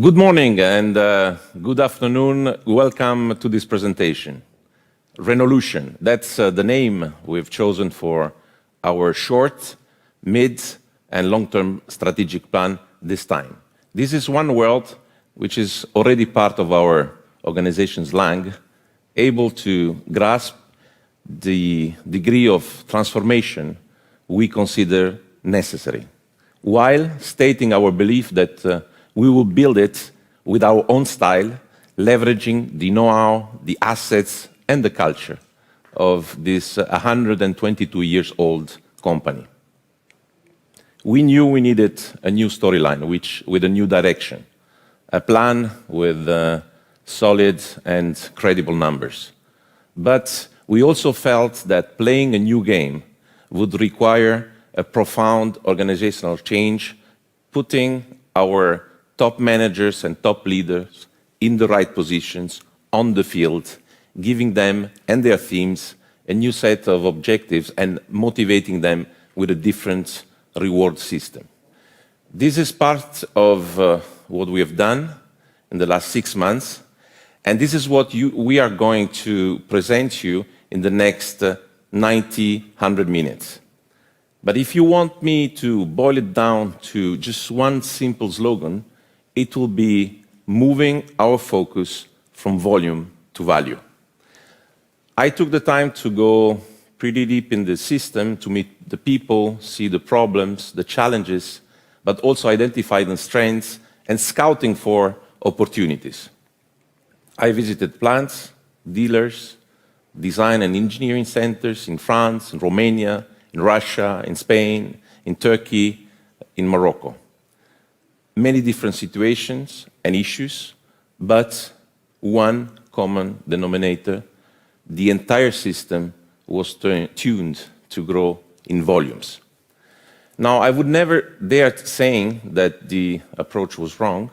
Good morning and good afternoon. Welcome to this presentation. Renaulution, that's the name we've chosen for our short, mid and long-term strategic plan this time. This is one word which is already part of our organization's slang, able to grasp the degree of transformation we consider necessary, while stating our belief that we will build it with our own style, leveraging the know-how, the assets, and the culture of this 122 years old company. We knew we needed a new storyline, with a new direction, a plan with solid and credible numbers. But we also felt that playing a new game would require a profound organizational change, putting our top managers and top leaders in the right positions on the field, giving them and their teams a new set of objectives and motivating them with a different reward system. This is part of what we have done in the last 6 months, and this is what we are going to present you in the next 100 minutes. But if you want me to boil it down to just one simple slogan, it will be moving our focus from volume to value. I took the time to go pretty deep in the system to meet the people, see the problems, the challenges, but also identify the strengths and scouting for opportunities. I visited plants, dealers, design and engineering centers in France, in Romania, in Russia, in Spain, in Turkey, in Morocco. Many different situations and issues, but one common denominator: the entire system was tuned to grow in volumes. Now, I would never dare saying that the approach was wrong.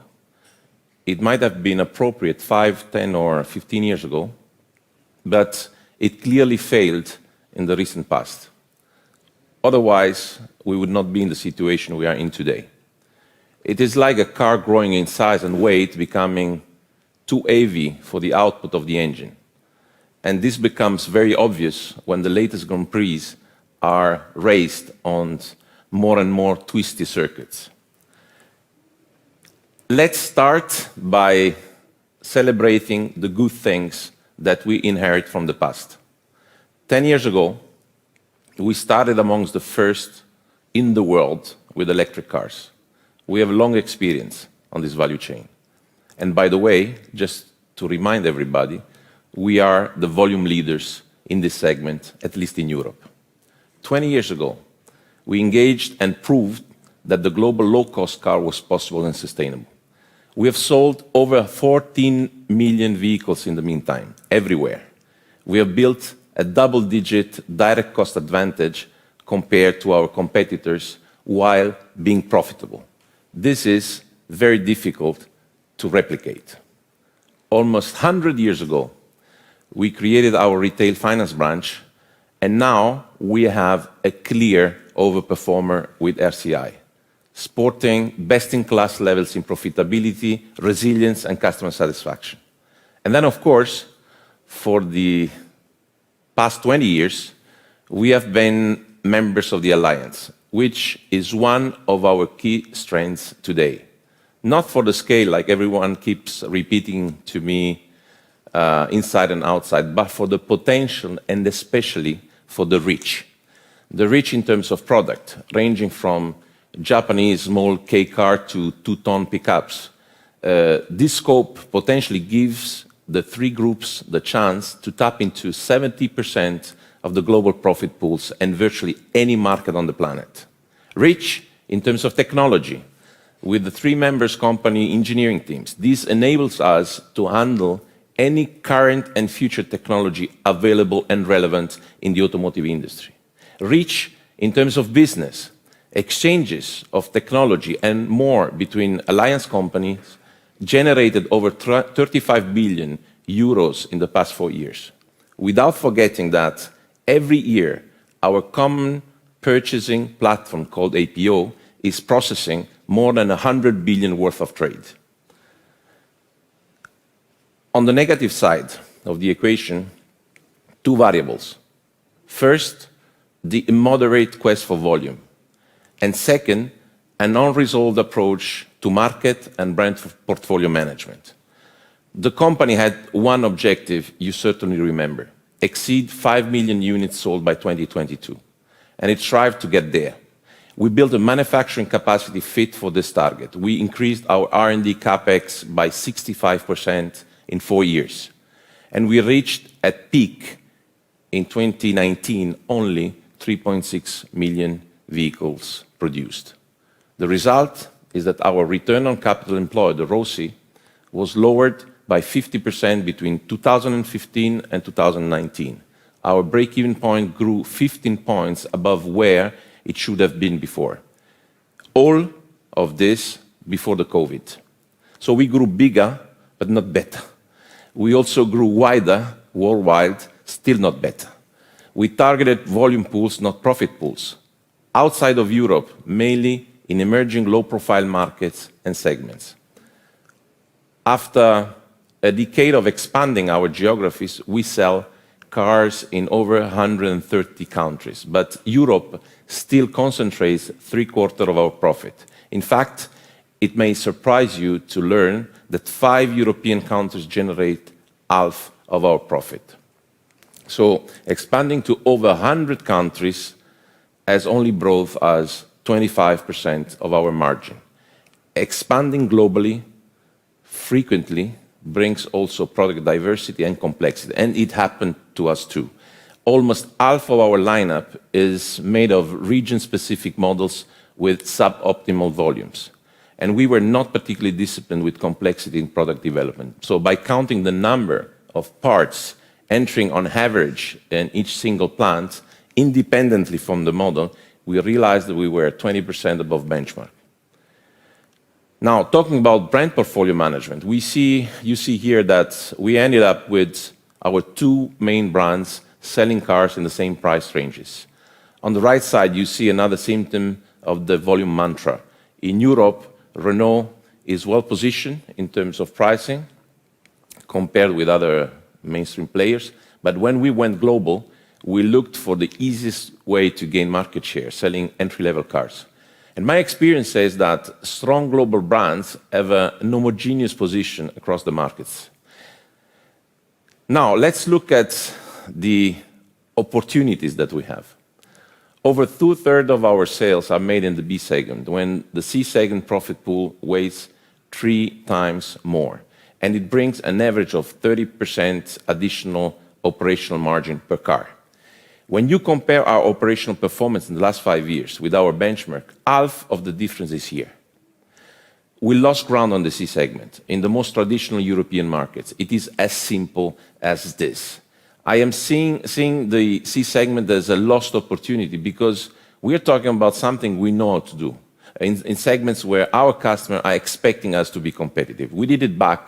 It might have been appropriate 5, 10 or 15 years ago, but it clearly failed in the recent past. Otherwise, we would not be in the situation we are in today. It is like a car growing in size and weight, becoming too heavy for the output of the engine. And this becomes very obvious when the latest Grand Prix are raced on more and more twisty circuits. Let's start by celebrating the good things that we inherit from the past. 10 years ago, we started amongst the first in the world with electric cars. We have long experience on this value chain. And by the way, just to remind everybody, we are the volume leaders in this segment, at least in Europe. 20 years ago, we engaged and proved that the global low-cost car was possible and sustainable. We have sold over 14 million vehicles in the meantime, everywhere. We have built a double-digit direct cost advantage compared to our competitors while being profitable. This is very difficult to replicate. Almost 100 years ago, we created our retail finance branch, and now we have a clear overperformer with RCI, sporting best-in-class levels in profitability, resilience, and customer satisfaction. And then, of course, for the past 20 years, we have been members of the Alliance, which is one of our key strengths today. Not for the scale, like everyone keeps repeating to me inside and outside, but for the potential and especially for the reach. The reach in terms of product, ranging from Japanese small K car to 2-ton pickups. This scope potentially gives the three groups the chance to tap into 70% of the global profit pools and virtually any market on the planet. Reach in terms of technology, with the three members company engineering teams. This enables us to handle any current and future technology available and relevant in the automotive industry. Reach in terms of business, exchanges of technology and more between alliance companies generated over 35 billion euros in the past 4 years. Without forgetting that every year our common purchasing platform called APO is processing more than 100 billion worth of trade. On the negative side of the equation, two variables. First, the immoderate quest for volume. And second, an unresolved approach to market and brand portfolio management. The company had one objective you certainly remember: exceed 5 million units sold by 2022. And it strived to get there. We built a manufacturing capacity fit for this target. We increased our R&D capex by 65% in 4 years. And we reached at peak in 2019 only 3.6 million vehicles produced. The result is that our return on capital employed, the ROCE, was lowered by 50% between 2015 and 2019. Our break-even point grew 15 points above where it should have been before. All of this before the COVID. So we grew bigger, but not better. We also grew wider worldwide, still not better. We targeted volume pools, not profit pools. Outside of Europe, mainly in emerging low-profile markets and segments. After a decade of expanding our geographies, we sell cars in over 130 countries, but Europe still concentrates 3/4 of our profit. In fact, it may surprise you to learn that 5 European countries generate half of our profit. So expanding to over 100 countries has only brought us 25% of our margin. Expanding globally frequently brings also product diversity and complexity, and it happened to us too. Almost half of our lineup is made of region-specific models with suboptimal volumes. And we were not particularly disciplined with complexity in product development. So by counting the number of parts entering on average in each single plant, independently from the model, we realized that we were 20% above benchmark. Now, talking about brand portfolio management, you see here that we ended up with our 2 main brands selling cars in the same price ranges. On the right side, you see another symptom of the volume mantra. In Europe, Renault is well positioned in terms of pricing compared with other mainstream players. But when we went global, we looked for the easiest way to gain market share, selling entry-level cars. And my experience says that strong global brands have an homogeneous position across the markets. Now, let's look at the opportunities that we have. Over 2/3 of our sales are made in the B segment, when the C segment profit pool weighs 3 times more. And it brings an average of 30% additional operational margin per car. When you compare our operational performance in the last 5 years with our benchmark, half of the difference is here. We lost ground on the C segment in the most traditional European markets. It is as simple as this. I am seeing the C segment as a lost opportunity because we are talking about something we know how to do in segments where our customers are expecting us to be competitive. We did it back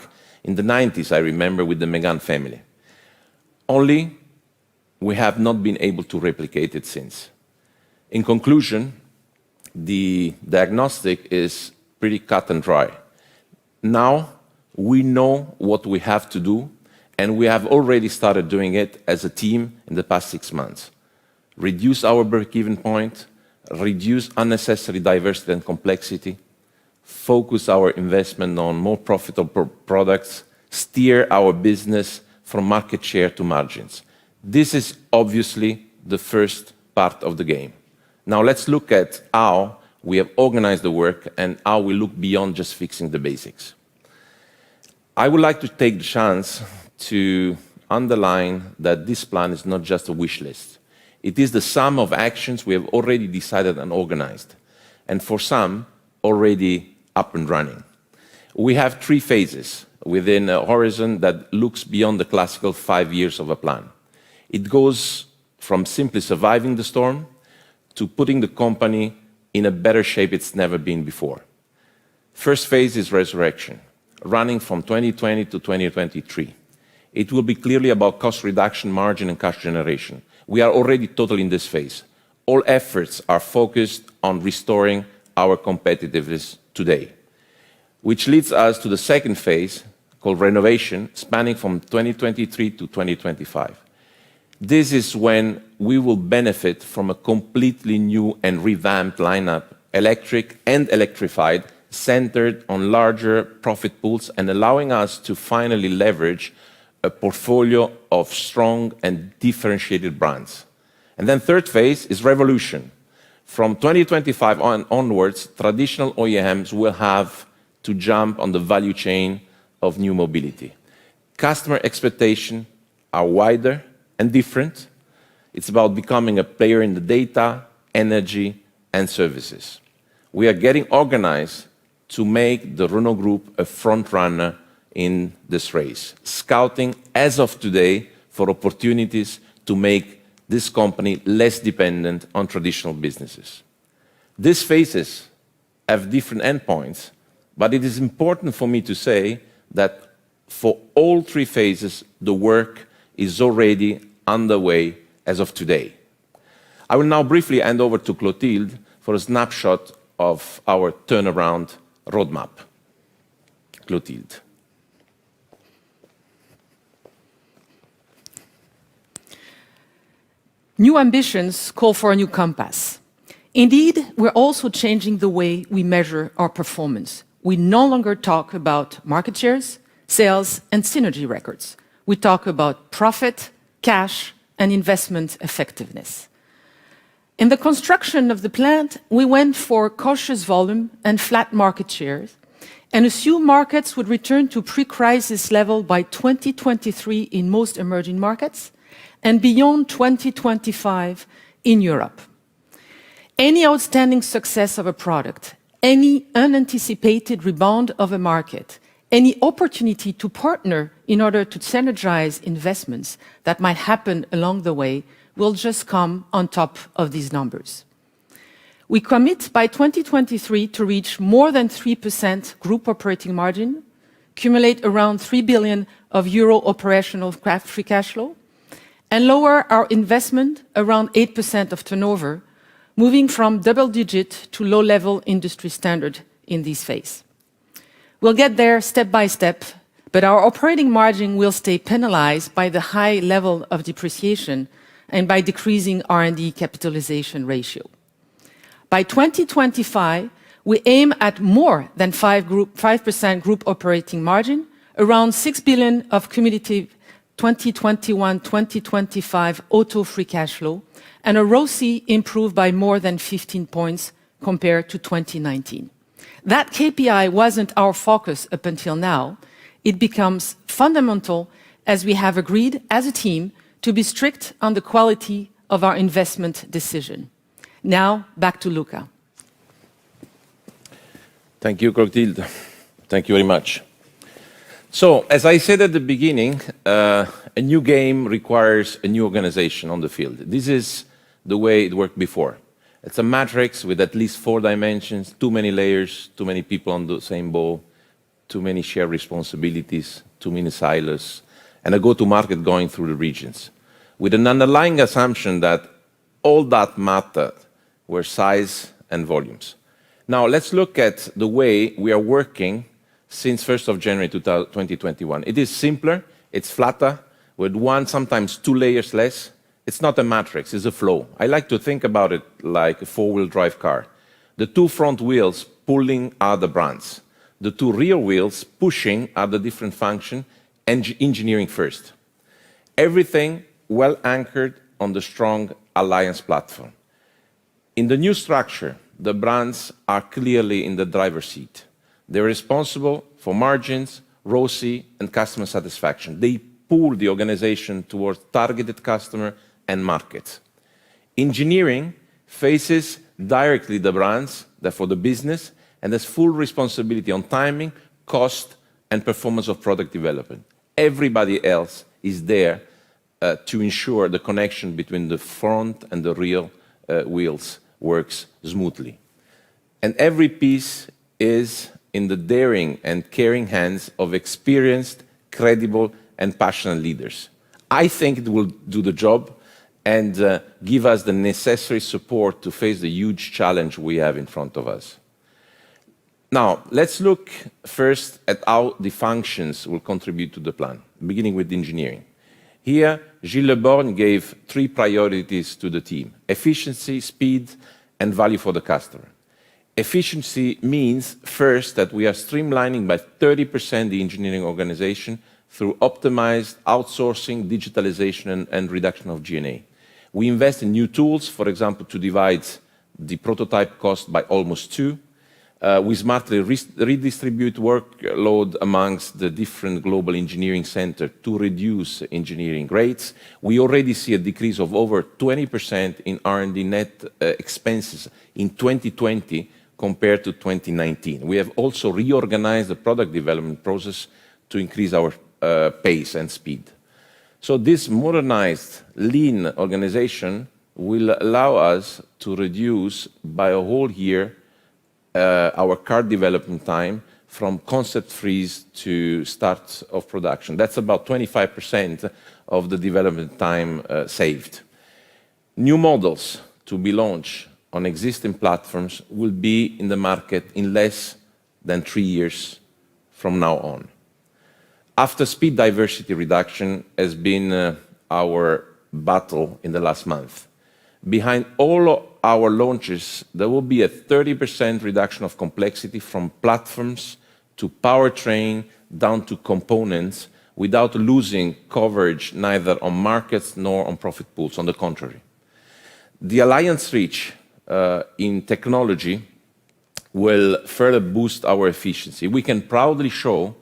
in the 90s, I remember, with the Megane family. Only we have not been able to replicate it since. In conclusion, the diagnostic is pretty cut and dry. Now we know what we have to do, and we have already started doing it as a team in the past 6 months. Reduce our break-even point, reduce unnecessary diversity and complexity, focus our investment on more profitable products, steer our business from market share to margins. This is obviously the first part of the game. Now let's look at how we have organized the work and how we look beyond just fixing the basics. I would like to take the chance to underline that this plan is not just a wish list. It is the sum of actions we have already decided and organized, and for some, already up and running. We have 3 phases within a horizon that looks beyond the classical 5 years of a plan. It goes from simply surviving the storm to putting the company in a better shape it's never been before. First phase is resurrection, running from 2020 to 2023. It will be clearly about cost reduction, margin, and cash generation. We are already totally in this phase. All efforts are focused on restoring our competitiveness today, which leads us to the second phase, called Renovation, spanning from 2023 to 2025. This is when we will benefit from a completely new and revamped lineup, electric and electrified, centered on larger profit pools and allowing us to finally leverage a portfolio of strong and differentiated brands. And then third phase is Revolution. From 2025 onwards, traditional OEMs will have to jump on the value chain of new mobility. Customer expectations are wider and different. It's about becoming a player in the data, energy, and services. We are getting organized to make the Renault Group a front runner in this race, scouting as of today for opportunities to make this company less dependent on traditional businesses. These phases have different endpoints, but it is important for me to say that for all three phases, the work is already underway as of today. I will now briefly hand over to Clotilde for a snapshot of our turnaround roadmap. Clotilde. New ambitions call for a new compass. Indeed, we're also changing the way we measure our performance. We no longer talk about market shares, sales, and synergy records. We talk about profit, cash, and investment effectiveness. In the construction of the plant, we went for cautious volume and flat market shares, and assumed markets would return to pre-crisis level by 2023 in most emerging markets, and beyond 2025 in Europe. Any outstanding success of a product, any unanticipated rebound of a market, any opportunity to partner in order to synergize investments that might happen along the way will just come on top of these numbers. We commit by 2023 to reach more than 3% group operating margin, accumulate around 3 billion euro operational free cash flow, and lower our investment around 8% of turnover, moving from double-digit to low-level industry standard in this phase. We'll get there step by step, but our operating margin will stay penalized by the high level of depreciation and by decreasing R&D capitalization ratio. By 2025, we aim at more than 5% group operating margin, around 6 billion of cumulative 2021-2025 auto free cash flow, and a ROCE improved by more than 15 points compared to 2019. That KPI wasn't our focus up until now. It becomes fundamental as we have agreed as a team to be strict on the quality of our investment decision. Now, back to Luca. Thank you, Clotilde. Thank you very much. So, as I said at the beginning, a new game requires a new organization on the field. This is the way it worked before. It's a matrix with at least 4 dimensions, too many layers, too many people on the same ball, too many shared responsibilities, too many silos, and a go-to-market going through the regions, with an underlying assumption that all that mattered were size and volumes. Now, let's look at the way we are working since 1st of January 2021. It is simpler, it's flatter, with 1, sometimes 2 layers less. It's not a matrix, it's a flow. I like to think about it like a 4-wheel drive car. The 2 front wheels pulling are the brands. The 2 rear wheels pushing are the different function and engineering first. Everything well anchored on the strong alliance platform. In the new structure, the brands are clearly in the driver's seat. They're responsible for margins, ROCE, and customer satisfaction. They pull the organization towards targeted customer and markets. Engineering faces directly the brands, therefore the business, and has full responsibility on timing, cost, and performance of product development. Everybody else is there to ensure the connection between the front and the rear wheels works smoothly. And every piece is in the daring and caring hands of experienced, credible, and passionate leaders. I think it will do the job and give us the necessary support to face the huge challenge we have in front of us. Now, let's look first at how the functions will contribute to the plan, beginning with engineering. Here, Gilles Le Borgne gave 3 priorities to the team: efficiency, speed, and value for the customer. Efficiency means, first, that we are streamlining by 30% the engineering organization through optimized outsourcing, digitalization, and reduction of G&A. We invest in new tools, for example, to divide the prototype cost by almost 2. We smartly redistribute workload amongst the different global engineering centers to reduce engineering rates. We already see a decrease of over 20% in R&D net expenses in 2020 compared to 2019. We have also reorganized the product development process to increase our pace and speed. So this modernized, lean organization will allow us to reduce by a whole year our car development time from concept freeze to start of production. That's about 25% of the development time saved. New models to be launched on existing platforms will be in the market in less than 3 years from now on. After speed diversity reduction has been our battle in the last month. Behind all our launches, there will be a 30% reduction of complexity from platforms to powertrain down to components without losing coverage neither on markets nor on profit pools, on the contrary. The alliance reach in technology will further boost our efficiency. We can proudly show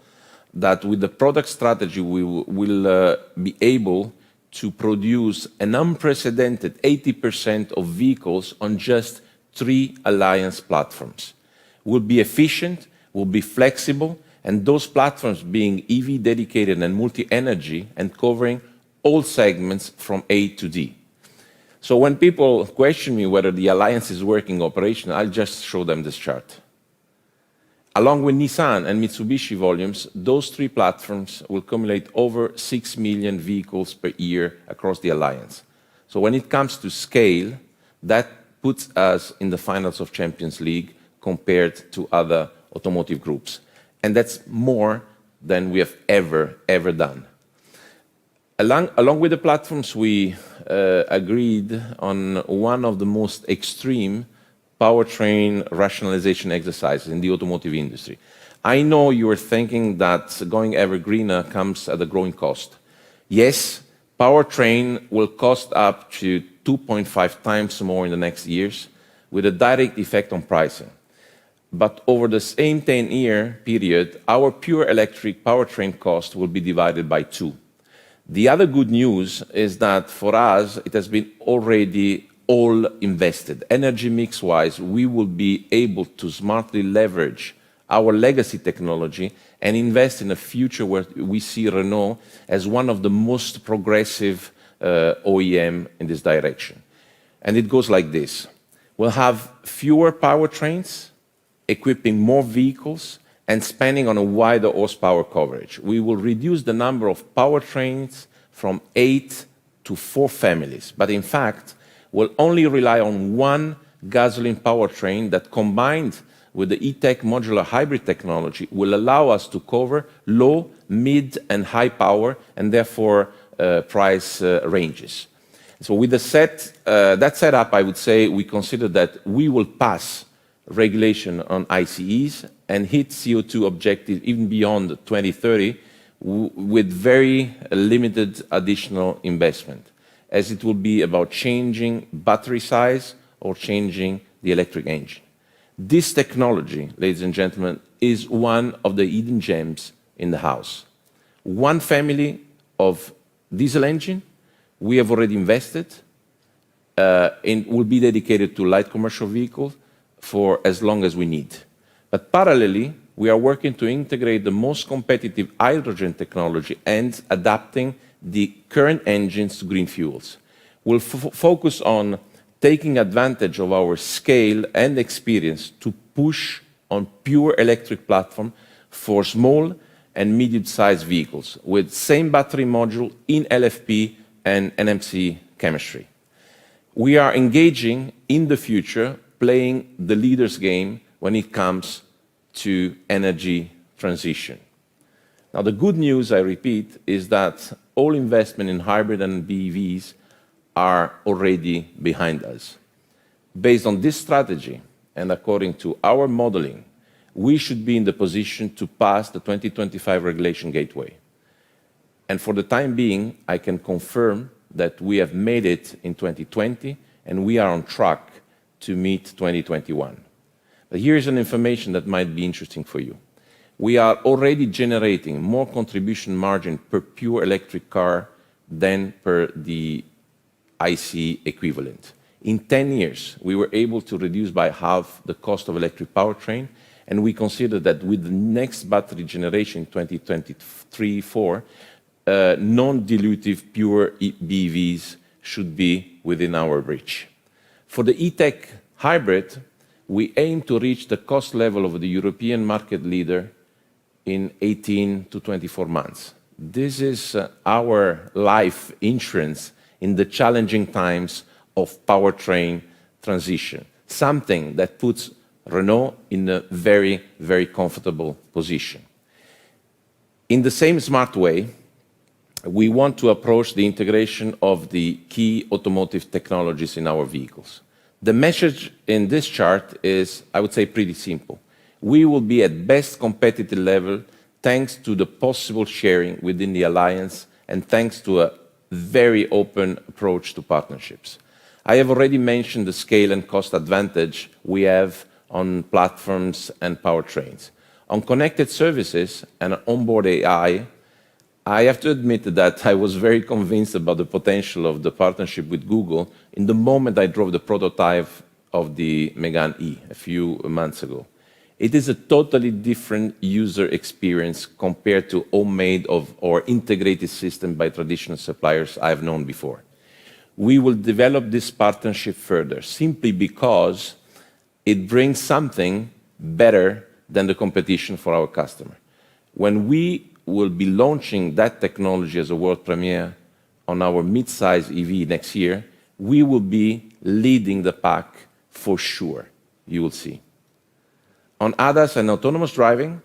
that with the product strategy we will be able to produce an unprecedented 80% of vehicles on just 3 alliance platforms. We'll be efficient, we'll be flexible, and those platforms being EV dedicated and multi-energy and covering all segments from A to D. So when people question me whether the alliance is working operational, I'll just show them this chart. Along with Nissan and Mitsubishi volumes, those 3 platforms will accumulate over 6 million vehicles per year across the alliance. So when it comes to scale, that puts us in the finals of Champions League compared to other automotive groups. And that's more than we have ever done. Along with the platforms, we agreed on one of the most extreme powertrain rationalization exercises in the automotive industry. I know you are thinking that going ever greener comes at a growing cost. Yes, powertrain will cost up to 2.5 times more in the next years, with a direct effect on pricing. But over the same 10-year period, our pure electric powertrain cost will be divided by 2. The other good news is that for us, it has been already all invested. Energy mix-wise, we will be able to smartly leverage our legacy technology and invest in a future where we see Renault as one of the most progressive OEM in this direction. And it goes like this. We'll have fewer powertrains, equipping more vehicles, and spending on a wider horsepower coverage. We will reduce the number of powertrains from 8 to 4 families. But in fact, we'll only rely on 1 gasoline powertrain that, combined with the E-Tech modular hybrid technology, will allow us to cover low, mid, and high power, and therefore price ranges. So with that setup, I would say we consider that we will pass regulation on ICEs and hit CO2 objectives even beyond 2030 with very limited additional investment, as it will be about changing battery size or changing the electric engine. This technology, ladies and gentlemen, is one of the hidden gems in the house. 1 family of diesel engine, we have already invested, and will be dedicated to light commercial vehicles for as long as we need. But parallelly, we are working to integrate the most competitive hydrogen technology and adapting the current engines to green fuels. We'll focus on taking advantage of our scale and experience to push on pure electric platform for small and medium-sized vehicles with same battery module in LFP and NMC chemistry. We are engaging in the future, playing the leader's game when it comes to energy transition. Now, the good news, I repeat, is that all investment in hybrid and BEVs are already behind us. Based on this strategy, and according to our modeling, we should be in the position to pass the 2025 regulation gateway. And for the time being, I can confirm that we have made it in 2020, and we are on track to meet 2021. But here's an information that might be interesting for you. We are already generating more contribution margin per pure electric car than per the ICE equivalent. In 10 years, we were able to reduce by half the cost of electric powertrain, and we consider that with the next battery generation, 2023-4, non-dilutive pure BEVs should be within our reach. For the E-Tech hybrid, we aim to reach the cost level of the European market leader in 18 to 24 months. This is our life insurance in the challenging times of powertrain transition, something that puts Renault in a very, very comfortable position. In the same smart way, we want to approach the integration of the key automotive technologies in our vehicles. The message in this chart is, I would say, pretty simple. We will be at best competitive level thanks to the possible sharing within the alliance and thanks to a very open approach to partnerships. I have already mentioned the scale and cost advantage we have on platforms and powertrains. On connected services and onboard AI, I have to admit that I was very convinced about the potential of the partnership with Google in the moment I drove the prototype of the Megane E a few months ago. It is a totally different user experience compared to homemade or integrated system by traditional suppliers I've known before. We will develop this partnership further simply because it brings something better than the competition for our customer. When we will be launching that technology as a world premiere on our mid-size EV next year, we will be leading the pack for sure, you will see. On ADAS and autonomous driving,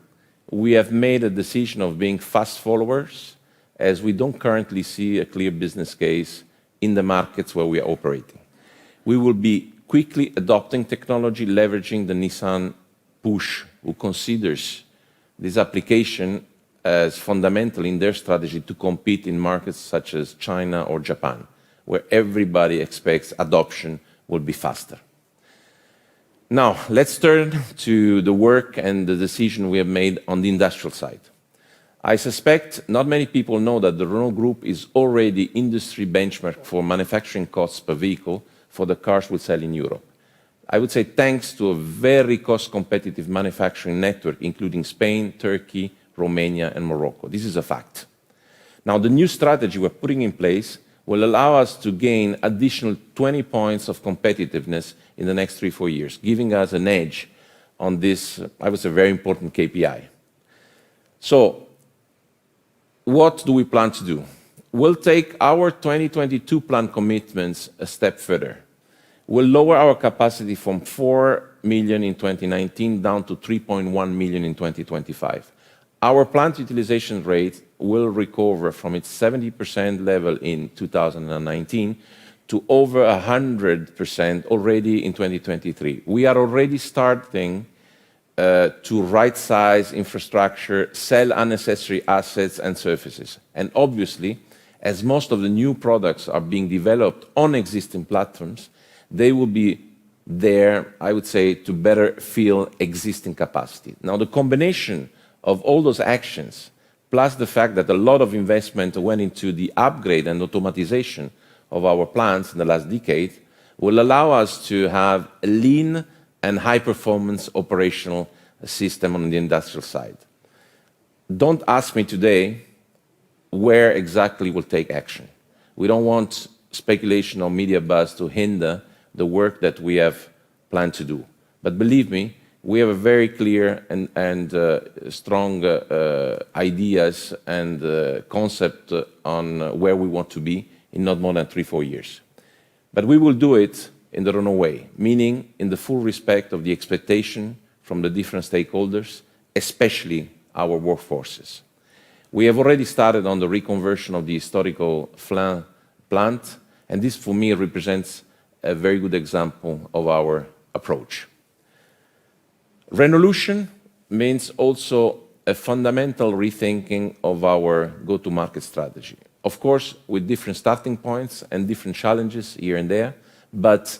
we have made a decision of being fast followers as we don't currently see a clear business case in the markets where we are operating. We will be quickly adopting technology, leveraging the Nissan push, who considers this application as fundamental in their strategy to compete in markets such as China or Japan, where everybody expects adoption will be faster. Now, let's turn to the work and the decision we have made on the industrial side. I suspect not many people know that the Renault Group is already industry benchmark for manufacturing costs per vehicle for the cars we sell in Europe. I would say thanks to a very cost-competitive manufacturing network, including Spain, Turkey, Romania, and Morocco. This is a fact. Now, the new strategy we're putting in place will allow us to gain additional 20 points of competitiveness in the next 3-4 years, giving us an edge on this, I would say, very important KPI. So, what do we plan to do? We'll take our 2022 plan commitments a step further. We'll lower our capacity from 4 million in 2019 down to 3.1 million in 2025. Our plant utilization rate will recover from its 70% level in 2019 to over 100% already in 2023. We are already starting to right-size infrastructure, sell unnecessary assets and services. And obviously, as most of the new products are being developed on existing platforms, they will be there, I would say, to better fill existing capacity. Now, the combination of all those actions, plus the fact that a lot of investment went into the upgrade and automatization of our plants in the last decade, will allow us to have a lean and high-performance operational system on the industrial side. Don't ask me today where exactly we'll take action. We don't want speculation or media buzz to hinder the work that we have planned to do. But believe me, we have a very clear and strong ideas and concept on where we want to be in not more than 3-4 years. But we will do it in the Renault way, meaning in the full respect of the expectation from the different stakeholders, especially our workforces. We have already started on the reconversion of the historical Flins plant, and this for me represents a very good example of our approach. Renaulution means also a fundamental rethinking of our go-to-market strategy. Of course, with different starting points and different challenges here and there, but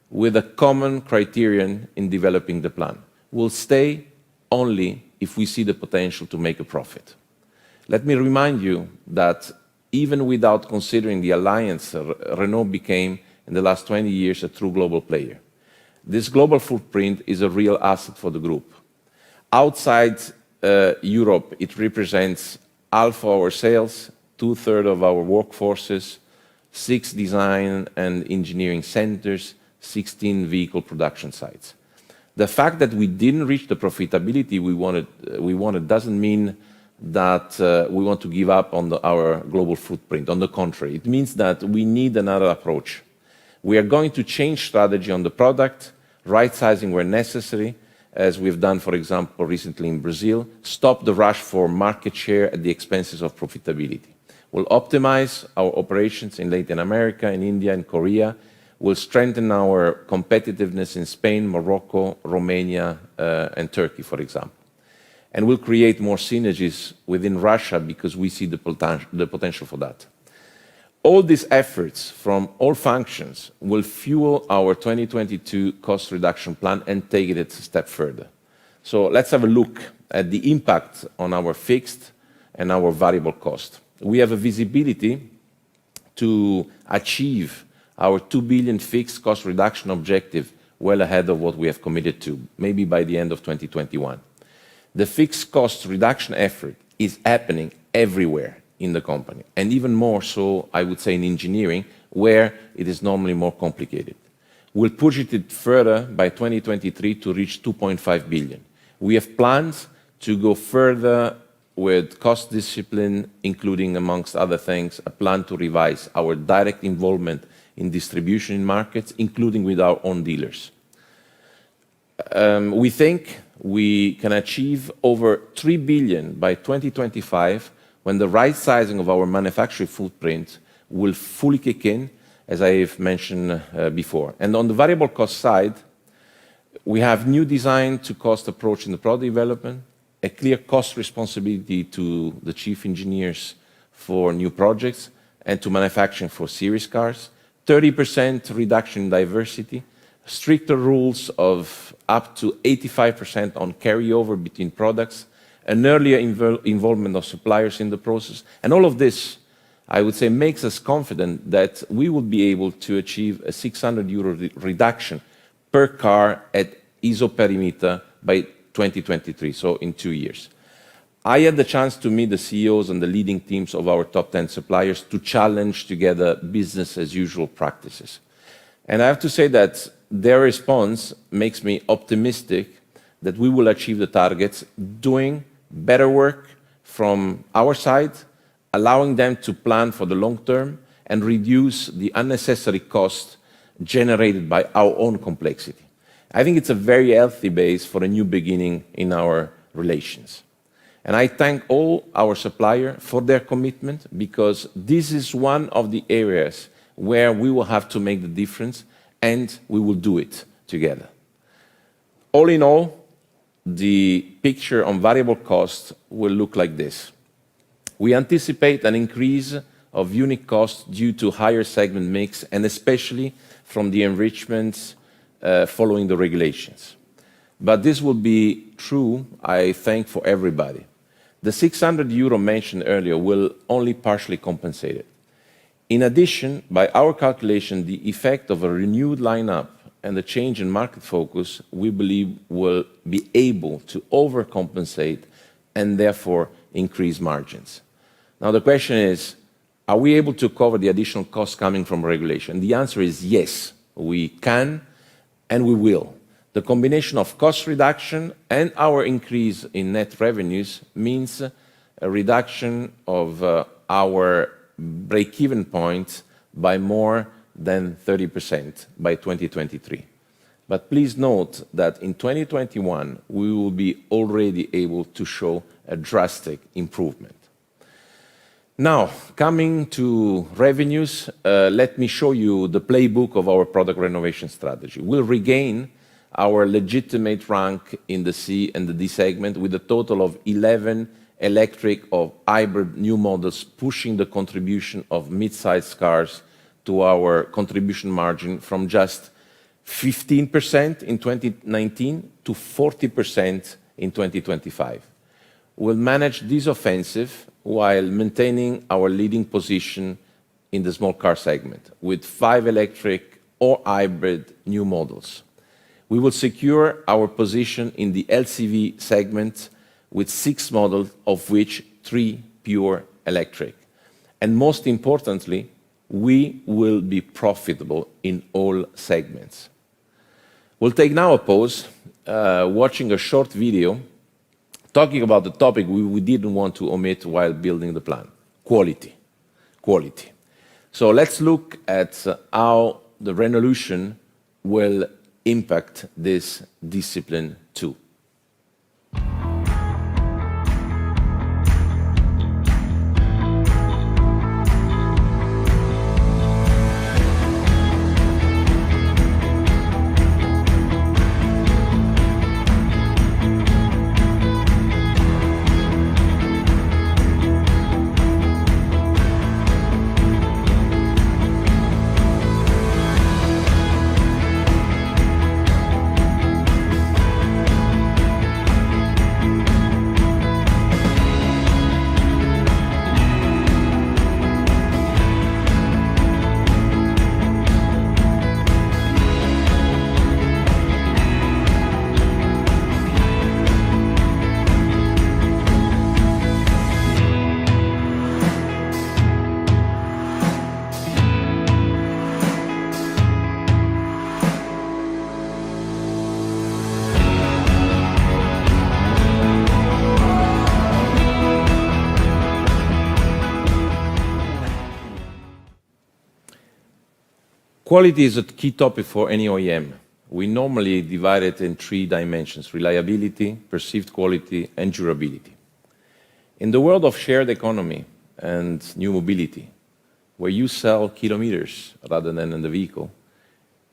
with a common criterion in developing the plan. We'll stay only if we see the potential to make a profit. Let me remind you that even without considering the alliance, Renault became, in the last 20 years, a true global player. This global footprint is a real asset for the group. Outside Europe, it represents half of our sales, 2/3 of our workforces, 6 design and engineering centers, 16 vehicle production sites. The fact that we didn't reach the profitability we wanted doesn't mean that we want to give up on our global footprint. On the contrary, it means that we need another approach. We are going to change strategy on the product, right-sizing where necessary, as we've done, for example, recently in Brazil, stop the rush for market share at the expenses of profitability. We'll optimize our operations in Latin America, in India, and Korea. We'll strengthen our competitiveness in Spain, Morocco, Romania, and Turkey, for example. And we'll create more synergies within Russia because we see the potential for that. All these efforts from all functions will fuel our 2022 cost reduction plan and take it a step further. So let's have a look at the impact on our fixed and our variable cost. We have a visibility to achieve our 2 billion fixed cost reduction objective well ahead of what we have committed to, maybe by the end of 2021. The fixed cost reduction effort is happening everywhere in the company, and even more so, I would say, in engineering, where it is normally more complicated. We'll push it further by 2023 to reach 2.5 billion. We have plans to go further with cost discipline, including, amongst other things, a plan to revise our direct involvement in distribution in markets, including with our own dealers. We think we can achieve over 3 billion by 2025 when the right sizing of our manufacturing footprint will fully kick in, as I've mentioned before. And on the variable cost side, we have new design to cost approach in the product development, a clear cost responsibility to the chief engineers for new projects and to manufacturing for series cars, 30% reduction in diversity, stricter rules of up to 85% on carryover between products, an earlier involvement of suppliers in the process. And all of this, I would say, makes us confident that we will be able to achieve a 600 euro reduction per car at ISO perimeter by 2023, so in 2 years. I had the chance to meet the CEOs and the leading teams of our top 10 suppliers to challenge together business as usual practices. And I have to say that their response makes me optimistic that we will achieve the targets doing better work from our side, allowing them to plan for the long term and reduce the unnecessary cost generated by our own complexity. I think it's a very healthy base for a new beginning in our relations. And I thank all our suppliers for their commitment, because this is one of the areas where we will have to make the difference, and we will do it together. All in all, the picture on variable cost will look like this. We anticipate an increase of unit costs due to higher segment mix, and especially from the enrichments following the regulations. But this will be true, I think, for everybody. The 600 euro mentioned earlier will only partially compensate it. In addition, by our calculation, the effect of a renewed lineup and the change in market focus, we believe will be able to overcompensate and therefore increase margins. Now the question is, are we able to cover the additional costs coming from regulation? The answer is yes, we can and we will. The combination of cost reduction and our increase in net revenues means a reduction of our break-even point by more than 30% by 2023. But please note that in 2021, we will be already able to show a drastic improvement. Now, coming to revenues, let me show you the playbook of our product renovation strategy. We'll regain our legitimate rank in the C and the D segment with a total of 11 electric or hybrid new models, pushing the contribution of mid-sized cars to our contribution margin from just 15% in 2019 to 40% in 2025. We'll manage this offensive while maintaining our leading position in the small car segment with 5 electric or hybrid new models. We will secure our position in the LCV segment with 6 models, of which 3 pure electric. And most importantly, we will be profitable in all segments. We'll take now a pause, watching a short video talking about the topic we didn't want to omit while building the plan: quality. Quality. So let's look at how the Renaulution will impact this discipline too. Quality is a key topic for any OEM. We normally divide it in 3 dimensions: reliability, perceived quality, and durability. In the world of shared economy and new mobility, where you sell kilometers rather than in the vehicle,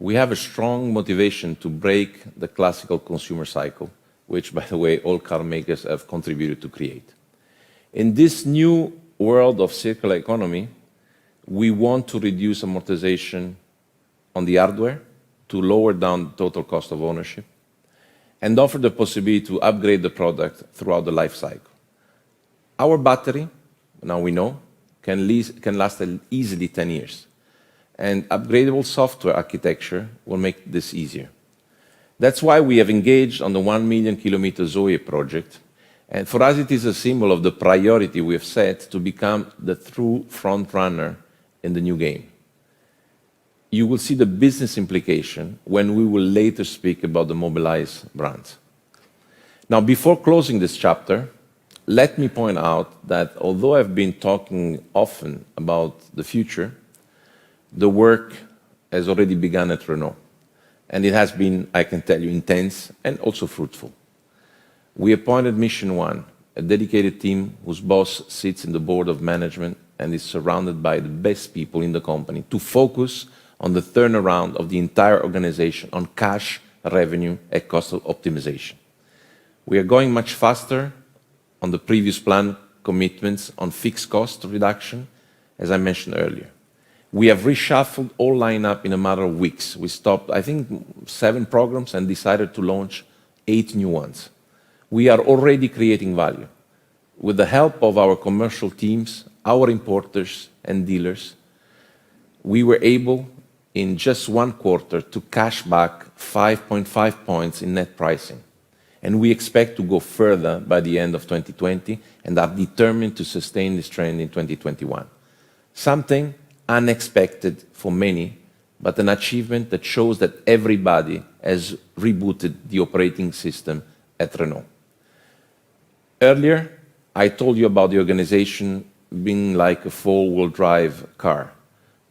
we have a strong motivation to break the classical consumer cycle, which, by the way, all car makers have contributed to create. In this new world of circular economy, we want to reduce amortization on the hardware to lower down the total cost of ownership and offer the possibility to upgrade the product throughout the life cycle. Our battery, now we know, can last easily 10 years, and upgradable software architecture will make this easier. That's why we have engaged on the 1 million kilometer Zoe project, and for us it is a symbol of the priority we have set to become the true front runner in the new game. You will see the business implication when we will later speak about the Mobilize brand. Now, before closing this chapter, let me point out that although I've been talking often about the future, the work has already begun at Renault. And it has been, I can tell you, intense and also fruitful. We appointed Mission One, a dedicated team whose boss sits in the board of management and is surrounded by the best people in the company, to focus on the turnaround of the entire organization on cash, revenue, and cost optimization. We are going much faster on the previous plan commitments on fixed cost reduction, as I mentioned earlier. We have reshuffled all lineup in a matter of weeks. We stopped, I think, 7 programs and decided to launch 8 new ones. We are already creating value. With the help of our commercial teams, our importers and dealers, we were able, in just 1 quarter, to cash back 5.5 points in net pricing. And we expect to go further by the end of 2020 and are determined to sustain this trend in 2021. Something unexpected for many, but an achievement that shows that everybody has rebooted the operating system at Renault. Earlier, I told you about the organization being like a 4-wheel drive car,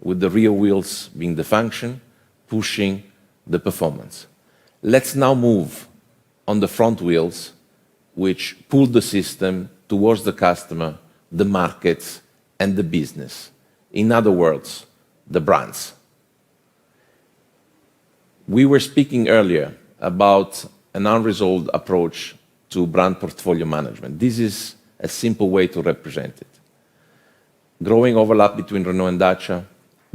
with the rear wheels being the function, pushing the performance. Let's now move on the front wheels, which pull the system towards the customer, the markets, and the business. In other words, the brands. We were speaking earlier about an unresolved approach to brand portfolio management. This is a simple way to represent it. Growing overlap between Renault and Dacia,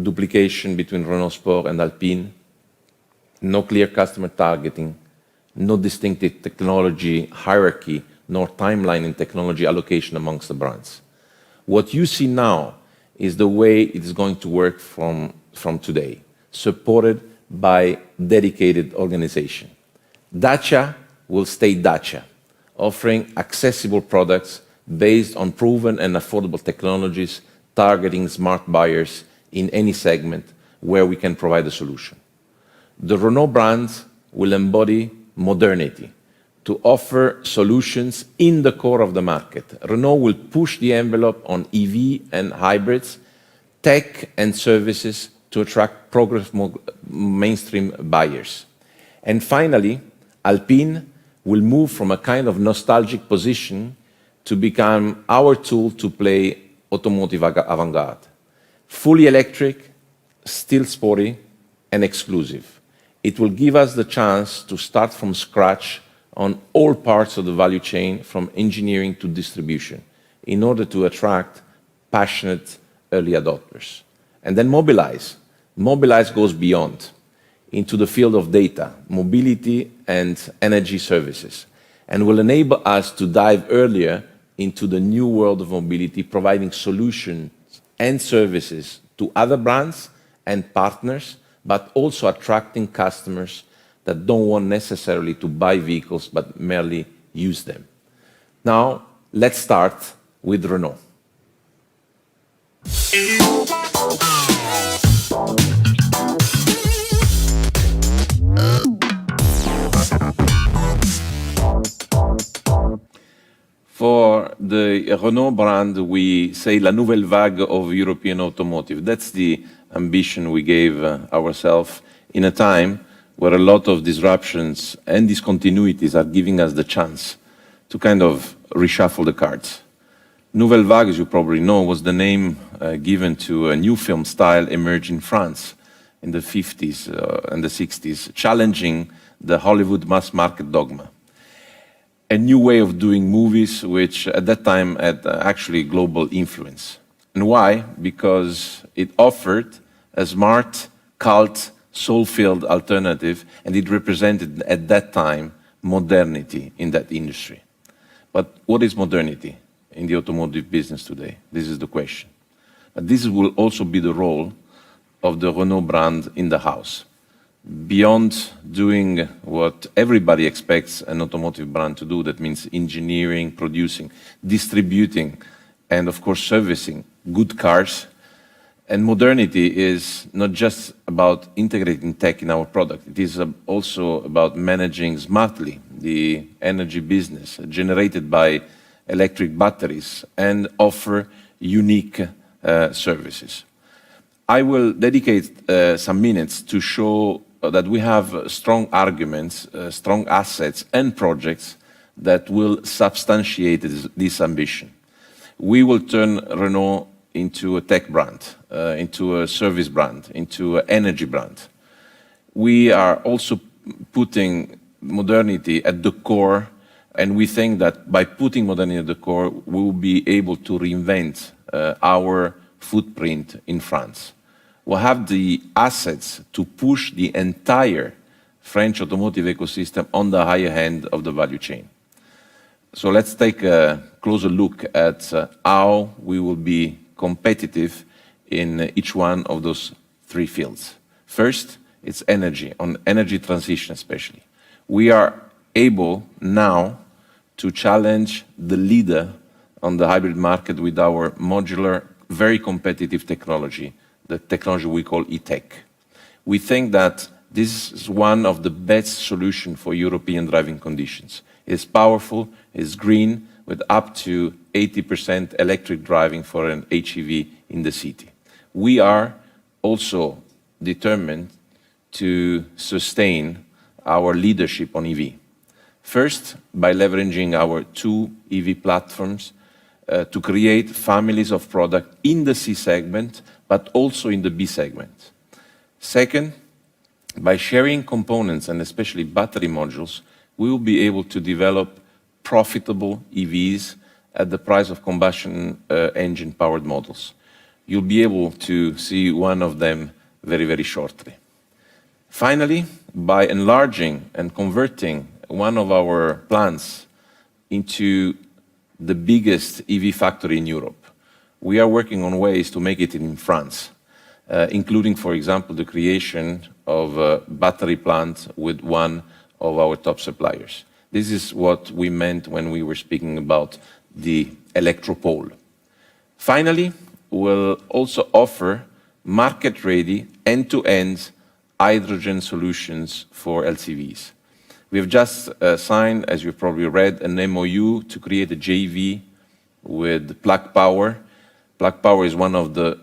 duplication between Renault Sport and Alpine, no clear customer targeting, no distinctive technology hierarchy, nor timeline in technology allocation amongst the brands. What you see now is the way it is going to work from today, supported by dedicated organization. Dacia will stay Dacia, offering accessible products based on proven and affordable technologies, targeting smart buyers in any segment where we can provide a solution. The Renault brand will embody modernity to offer solutions in the core of the market. Renault will push the envelope on EV and hybrids, tech and services to attract progressive mainstream buyers. And finally, Alpine will move from a kind of nostalgic position to become our tool to play automotive avant-garde. Fully electric, still sporty, and exclusive. It will give us the chance to start from scratch on all parts of the value chain, from engineering to distribution, in order to attract passionate early adopters. And then mobilize. Mobilize goes beyond, into the field of data, mobility, and energy services, and will enable us to dive earlier into the new world of mobility, providing solutions and services to other brands and partners, but also attracting customers that don't want necessarily to buy vehicles, but merely use them. Now, let's start with Renault. For the Renault brand, we say la nouvelle vague of European automotive. That's the ambition we gave ourselves in a time where a lot of disruptions and discontinuities are giving us the chance to kind of reshuffle the cards. Nouvelle Vague, as you probably know, was the name given to a new film style emerged in France in the 50s and the 60s, challenging the Hollywood mass market dogma. A new way of doing movies, which at that time had actually global influence. And why? Because it offered a smart, cult, soul-filled alternative, and it represented at that time modernity in that industry. But what is modernity in the automotive business today? This is the question. But this will also be the role of the Renault brand in the house. Beyond doing what everybody expects an automotive brand to do, that means engineering, producing, distributing, and of course servicing good cars. And modernity is not just about integrating tech in our product. It is also about managing smartly the energy business generated by electric batteries and offer unique services. I will dedicate some minutes to show that we have strong arguments, strong assets and projects that will substantiate this ambition. We will turn Renault into a tech brand, into a service brand, into an energy brand. We are also putting modernity at the core, and we think that by putting modernity at the core, we will be able to reinvent our footprint in France. We'll have the assets to push the entire French automotive ecosystem on the higher end of the value chain. So let's take a closer look at how we will be competitive in each one of those three fields. First, it's energy, on energy transition especially. We are able now to challenge the leader on the hybrid market with our modular, very competitive technology, the technology we call e-tech. We think that this is one of the best solutions for European driving conditions. It's powerful, it's green, with up to 80% electric driving for an HEV in the city. We are also determined to sustain our leadership on EV. First, by leveraging our two EV platforms to create families of product in the C segment, but also in the B segment. Second, by sharing components and especially battery modules, we will be able to develop profitable EVs at the price of combustion engine-powered models. You'll be able to see one of them very, very shortly. Finally, by enlarging and converting one of our plants into the biggest EV factory in Europe, we are working on ways to make it in France, including, for example, the creation of a battery plant with one of our top suppliers. This is what we meant when we were speaking about the electropole. Finally, we'll also offer market-ready, end-to-end hydrogen solutions for LCVs. We have just signed, as you've probably read, an MOU to create a JV with Plug Power. Plug Power is one of the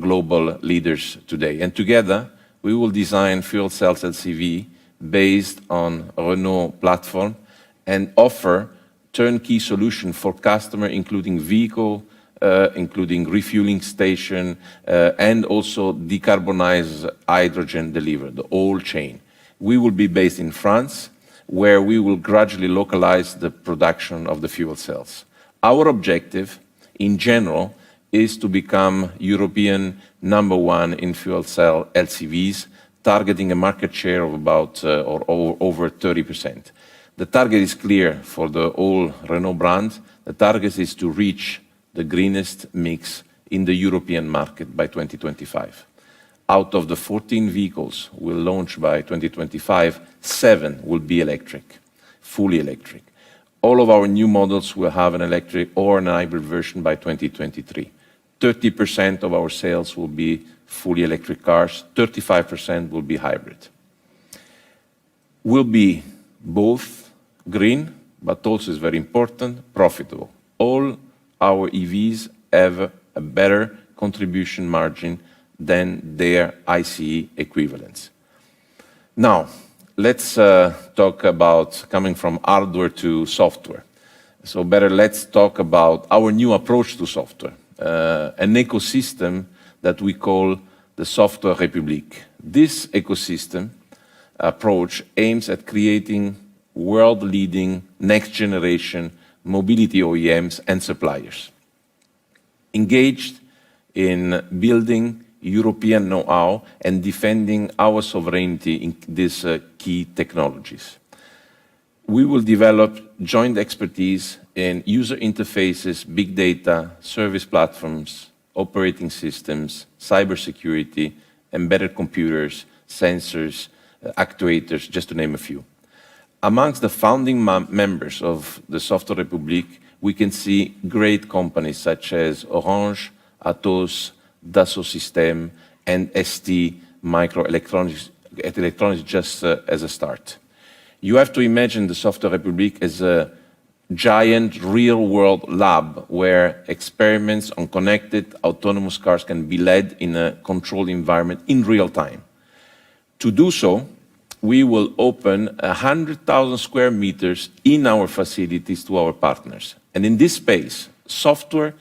global leaders today. And together, we will design fuel cells LCV based on a Renault platform and offer turnkey solution for customer, including vehicle, including refueling station, and also decarbonized hydrogen delivery, the whole chain. We will be based in France, where we will gradually localize the production of the fuel cells. Our objective, in general, is to become European #1 in fuel cell LCVs, targeting a market share of about or over 30%. The target is clear for the whole Renault brand. The target is to reach the greenest mix in the European market by 2025. Out of the 14 vehicles we'll launch by 2025, 7 will be electric, fully electric. All of our new models will have an electric or an hybrid version by 2023. 30% of our sales will be fully electric cars, 35% will be hybrid. Will be both green, but also is very important, profitable. All our EVs have a better contribution margin than their ICE equivalents. Now, let's talk about coming from hardware to software. So better, let's talk about our new approach to software, an ecosystem that we call the Software Republic. This ecosystem approach aims at creating world-leading, next-generation mobility OEMs and suppliers, engaged in building European know-how and defending our sovereignty in these key technologies. We will develop joint expertise in user interfaces, big data, service platforms, operating systems, cybersecurity, embedded computers, sensors, actuators, just to name a few. Amongst the founding members of the Software Republic, we can see great companies such as Orange, Atos, Dassault Systèmes, and ST Microelectronics just as a start. You have to imagine the Software Republic as a giant real-world lab where experiments on connected autonomous cars can be led in a controlled environment in real time. To do so, we will open 100,000 square meters in our facilities to our partners. And in this space, software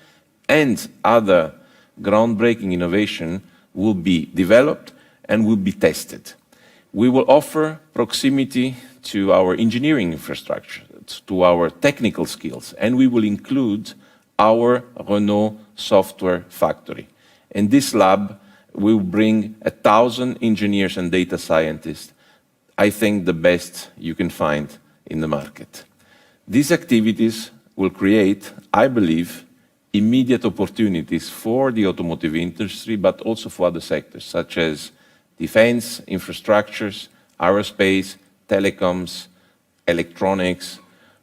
and other groundbreaking innovation will be developed and will be tested. We will offer proximity to our engineering infrastructure, to our technical skills, and we will include our Renault software factory. In this lab, we will bring 1,000 engineers and data scientists, I think the best you can find in the market. These activities will create, I believe, immediate opportunities for the automotive industry, but also for other sectors, such as defense, infrastructures, aerospace, telecoms, electronics,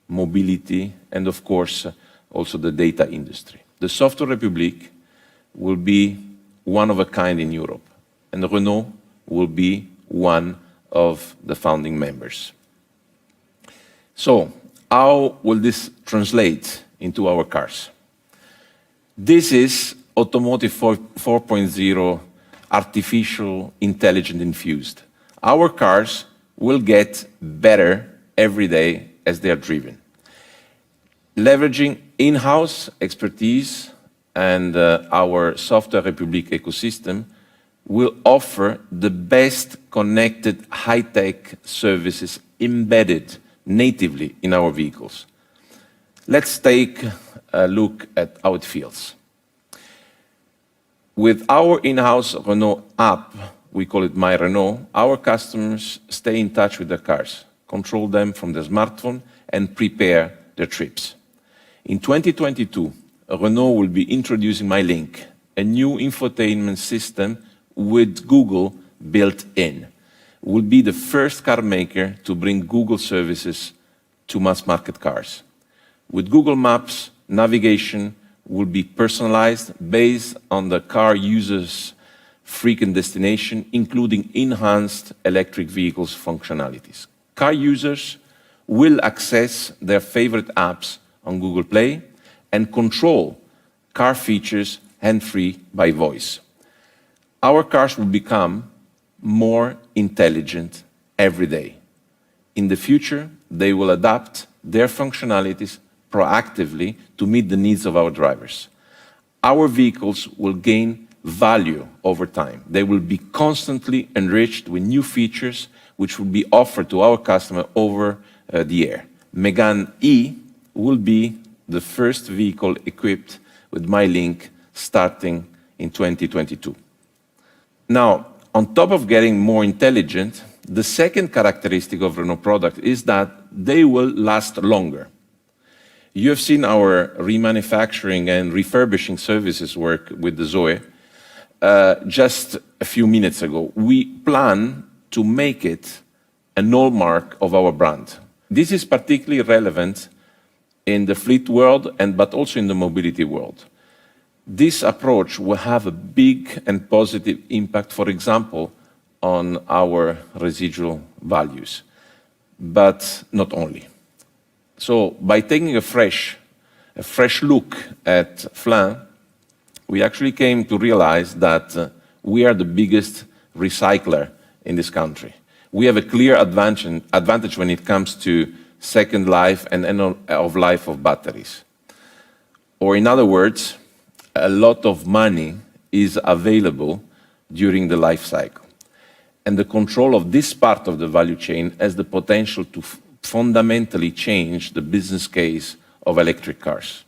mobility, and of course, also the data industry. The Software Republic will be one of a kind in Europe, and Renault will be one of the founding members. So, how will this translate into our cars? This is Automotive 4.0 artificial intelligence infused. Our cars will get better every day as they are driven. Leveraging in-house expertise and our Software Republic ecosystem will offer the best connected high-tech services embedded natively in our vehicles. Let's take a look at how it feels. With our in-house Renault app, we call it My Renault, our customers stay in touch with their cars, control them from their smartphone, and prepare their trips. In 2022, Renault will be introducing My Link, a new infotainment system with Google built in. Will be the first car maker to bring Google services to mass market cars. With Google Maps, navigation will be personalized based on the car user's frequent destination, including enhanced electric vehicles functionalities. Car users will access their favorite apps on Google Play and control car features hands-free by voice. Our cars will become more intelligent every day. In the future, they will adapt their functionalities proactively to meet the needs of our drivers. Our vehicles will gain value over time. They will be constantly enriched with new features which will be offered to our customer over the air. Megane E will be the first vehicle equipped with My Link starting in 2022. Now, on top of getting more intelligent, the second characteristic of Renault product is that they will last longer. You have seen our remanufacturing and refurbishing services work with the Zoe just a few minutes ago. We plan to make it a hallmark of our brand. This is particularly relevant in the fleet world, but also in the mobility world. This approach will have a big and positive impact, for example, on our residual values, but not only. So by taking a fresh look at Flin, we actually came to realize that we are the biggest recycler in this country. We have a clear advantage when it comes to second life and end of life of batteries. Or in other words, a lot of money is available during the life cycle. And the control of this part of the value chain has the potential to fundamentally change the business case of electric cars.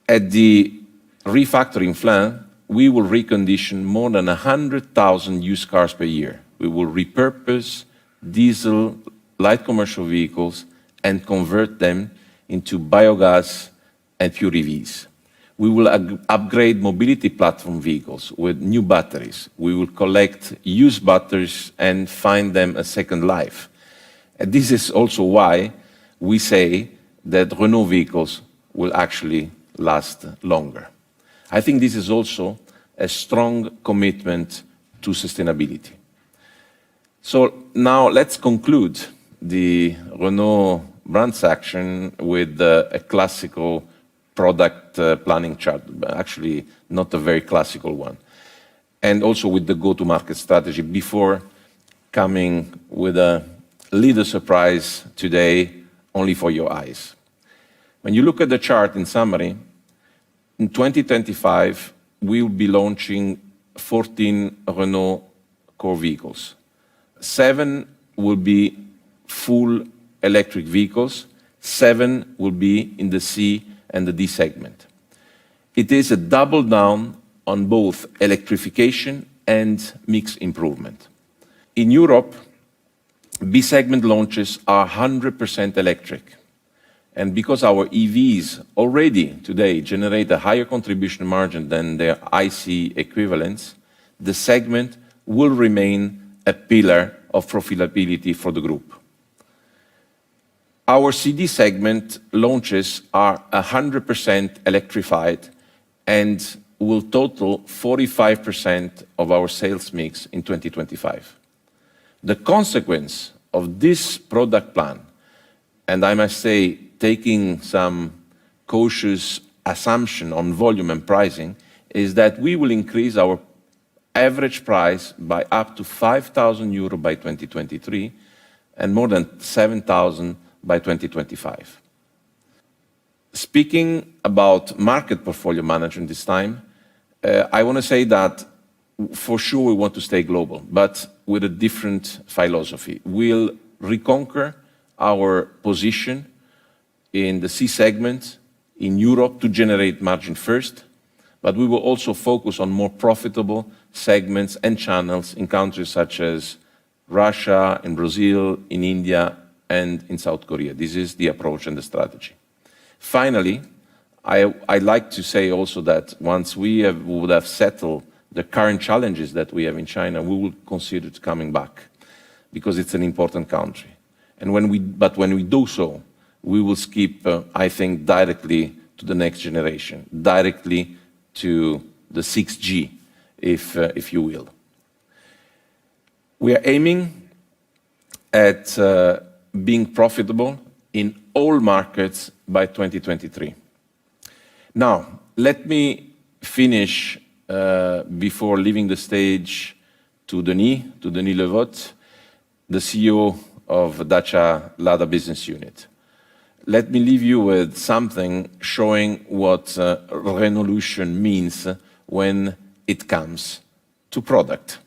At the refactoring Flin, we will recondition more than 100,000 used cars per year. We will repurpose diesel light commercial vehicles and convert them into biogas and pure EVs. We will upgrade mobility platform vehicles with new batteries. We will collect used batteries and find them a second life. And this is also why we say that Renault vehicles will actually last longer. I think this is also a strong commitment to sustainability. So now let's conclude the Renault brand section with a classical product planning chart, actually not a very classical one, and also with the go-to-market strategy before coming with a little surprise today only for your eyes. When you look at the chart in summary, in 2025, we will be launching 14 Renault core vehicles. 7 will be full electric vehicles, 7 will be in the C and the D segment. It is a double down on both electrification and mix improvement. In Europe, B segment launches are 100% electric. And because our EVs already today generate a higher contribution margin than their ICE equivalents, the segment will remain a pillar of profitability for the group. Our CD segment launches are 100% electrified and will total 45% of our sales mix in 2025. The consequence of this product plan, and I must say, taking some cautious assumption on volume and pricing, is that we will increase our average price by up to 5,000 euro by 2023 and more than 7,000 by 2025. Speaking about market portfolio management this time, I want to say that for sure we want to stay global, but with a different philosophy. We'll reconquer our position in the C segment in Europe to generate margin first, but we will also focus on more profitable segments and channels in countries such as Russia, in Brazil, in India, and in South Korea. This is the approach and the strategy. Finally, I'd like to say also that once we would have settled the current challenges that we have in China, we will consider coming back because it's an important country. And when we do so, we will skip, I think, directly to the next generation, directly to the 6G, if you will. We are aiming at being profitable in all markets by 2023. Now, let me finish before leaving the stage to Denis Levotte, the CEO of Dacia Lada Business Unit. Let me leave you with something showing what Renaulution means when it comes to product.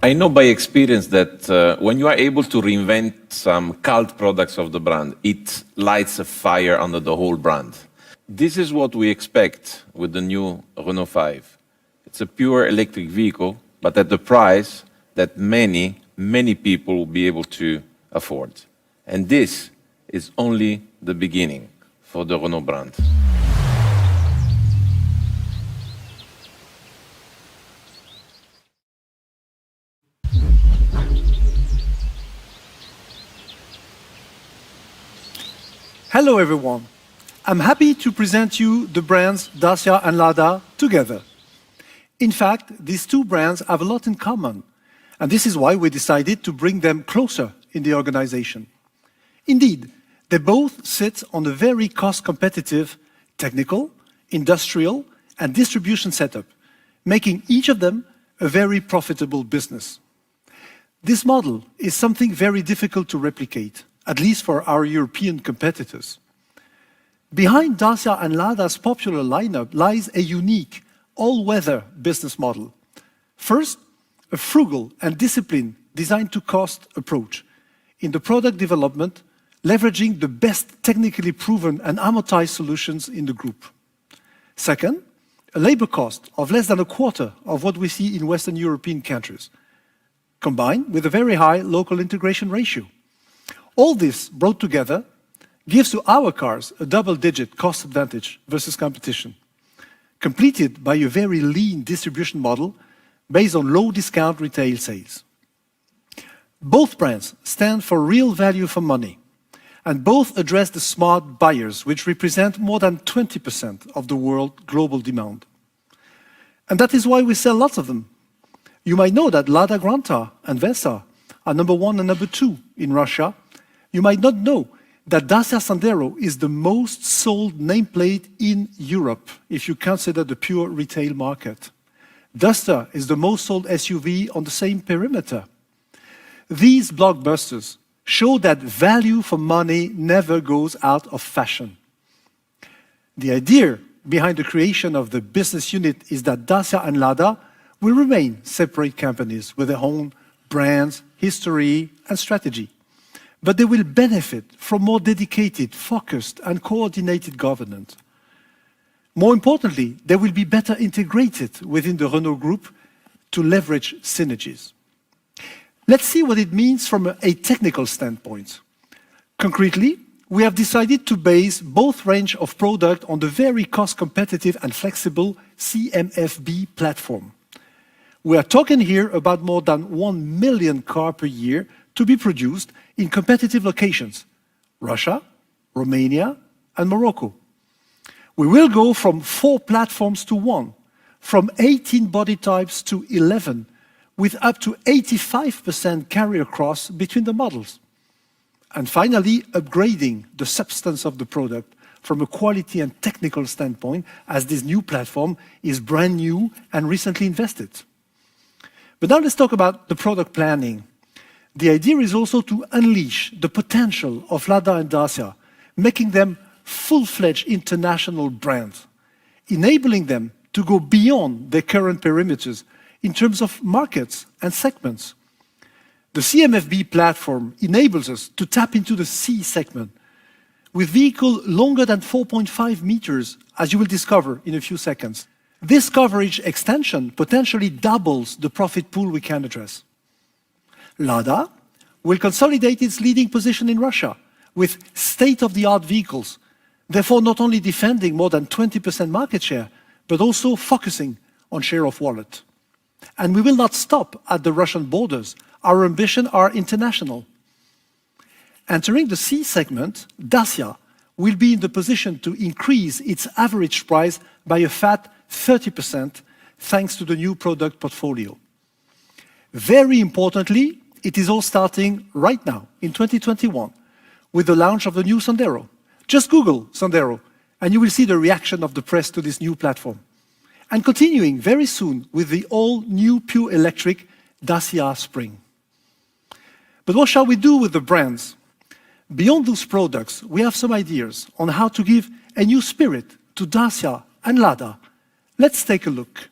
I know by experience that when you are able to reinvent some cult products of the brand, it lights a fire under the whole brand. This is what we expect with the new Renault 5. It's a pure electric vehicle, but at the price that many, many people will be able to afford. And this is only the beginning for the Renault brand. Hello everyone. I'm happy to present you the brands Dacia and Lada together. In fact, these two brands have a lot in common, and this is why we decided to bring them closer in the organization. Indeed, they both sit on a very cost-competitive technical, industrial, and distribution setup, making each of them a very profitable business. This model is something very difficult to replicate, at least for our European competitors. Behind Dacia and Lada's popular lineup lies a unique, all-weather business model. First, a frugal and disciplined design-to-cost approach in the product development, leveraging the best technically proven and amortized solutions in the group. Second, a labor cost of less than a quarter of what we see in Western European countries, combined with a very high local integration ratio. All this brought together gives to our cars a double-digit cost advantage versus competition, completed by a very lean distribution model based on low discount retail sales. Both brands stand for real value for money, and both address the smart buyers, which represent more than 20% of the world global demand. And that is why we sell lots of them. You might know that Lada Granta and Versa are number 1 and number 2 in Russia. You might not know that Dacia Sandero is the most sold nameplate in Europe, if you consider the pure retail market. Duster is the most sold SUV on the same perimeter. These blockbusters show that value for money never goes out of fashion. The idea behind the creation of the business unit is that Dacia and Lada will remain separate companies with their own brands, history, and strategy. but they will benefit from more dedicated, focused, and coordinated governance. More importantly, they will be better integrated within the Renault Group to leverage synergies. Let's see what it means from a technical standpoint. Concretely, we have decided to base both range of product on the very cost-competitive and flexible CMF-B platform. We are talking here about more than 1 million cars per year to be produced in competitive locations: Russia, Romania, and Morocco. We will go from 4 platforms to 1, from 18 body types to 11, with up to 85% carry across between the models. And finally, upgrading the substance of the product from a quality and technical standpoint, as this new platform is brand new and recently invested. But now let's talk about the product planning. The idea is also to unleash the potential of Lada and Dacia, making them full-fledged international brands, enabling them to go beyond their current perimeters in terms of markets and segments. The CMF-B platform enables us to tap into the C segment with vehicles longer than 4.5 meters, as you will discover in a few seconds. This coverage extension potentially doubles the profit pool we can address. Lada will consolidate its leading position in Russia with state-of-the-art vehicles, therefore not only defending more than 20% market share, but also focusing on share of wallet. And we will not stop at the Russian borders. Our ambitions are international. Entering the C segment, Dacia will be in the position to increase its average price by a fat 30% thanks to the new product portfolio. Very importantly, it is all starting right now in 2021 with the launch of the new Sandero. Just Google Sandero and you will see the reaction of the press to this new platform. And continuing very soon with the all-new pure electric Dacia Spring. But what shall we do with the brands? Beyond those products, we have some ideas on how to give a new spirit to Dacia and Lada. Let's take a look.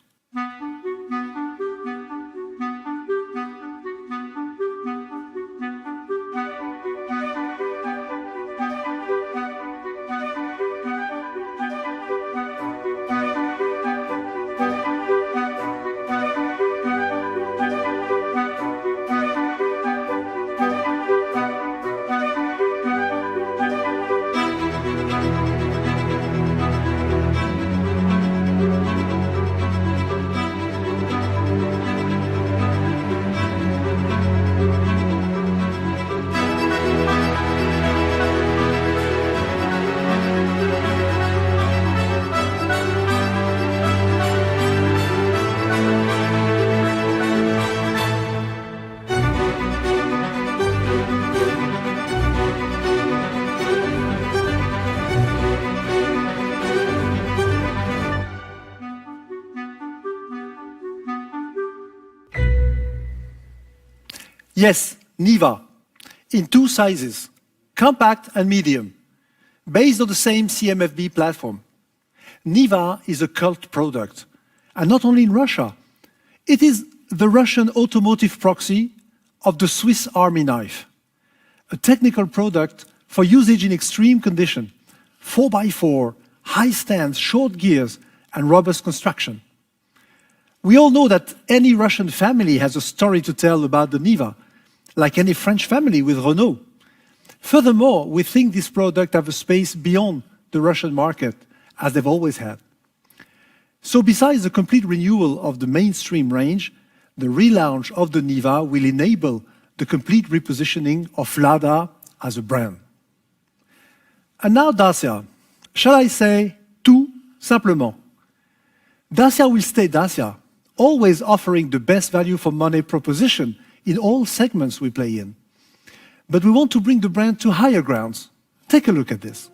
Yes, Niva, in 2 sizes, compact and medium, based on the same CMF-B platform. Niva is a cult product, and not only in Russia. It is the Russian automotive proxy of the Swiss Army knife, a technical product for usage in extreme condition, 4x4, high stance, short gears, and robust construction. We all know that any Russian family has a story to tell about the Niva, like any French family with Renault. Furthermore, we think this product has a space beyond the Russian market, as they've always had. So besides the complete renewal of the mainstream range, the relaunch of the Niva will enable the complete repositioning of Lada as a brand. And now Dacia. Shall I say, tout simplement. Dacia will stay Dacia, always offering the best value for money proposition in all segments we play in. But we want to bring the brand to higher grounds. Take a look at this.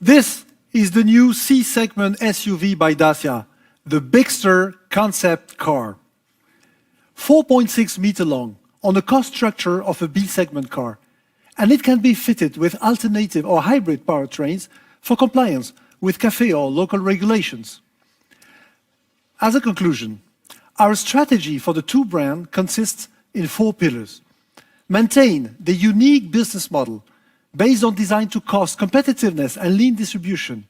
This is the new C-segment SUV by Dacia, the Bigster concept car. 4.6 meter long, on the cost structure of a B-segment car, and it can be fitted with alternative or hybrid powertrains for compliance with CAFE or local regulations. As a conclusion, our strategy for the two brands consists in 4 pillars. Maintain the unique business model based on design to cost competitiveness and lean distribution.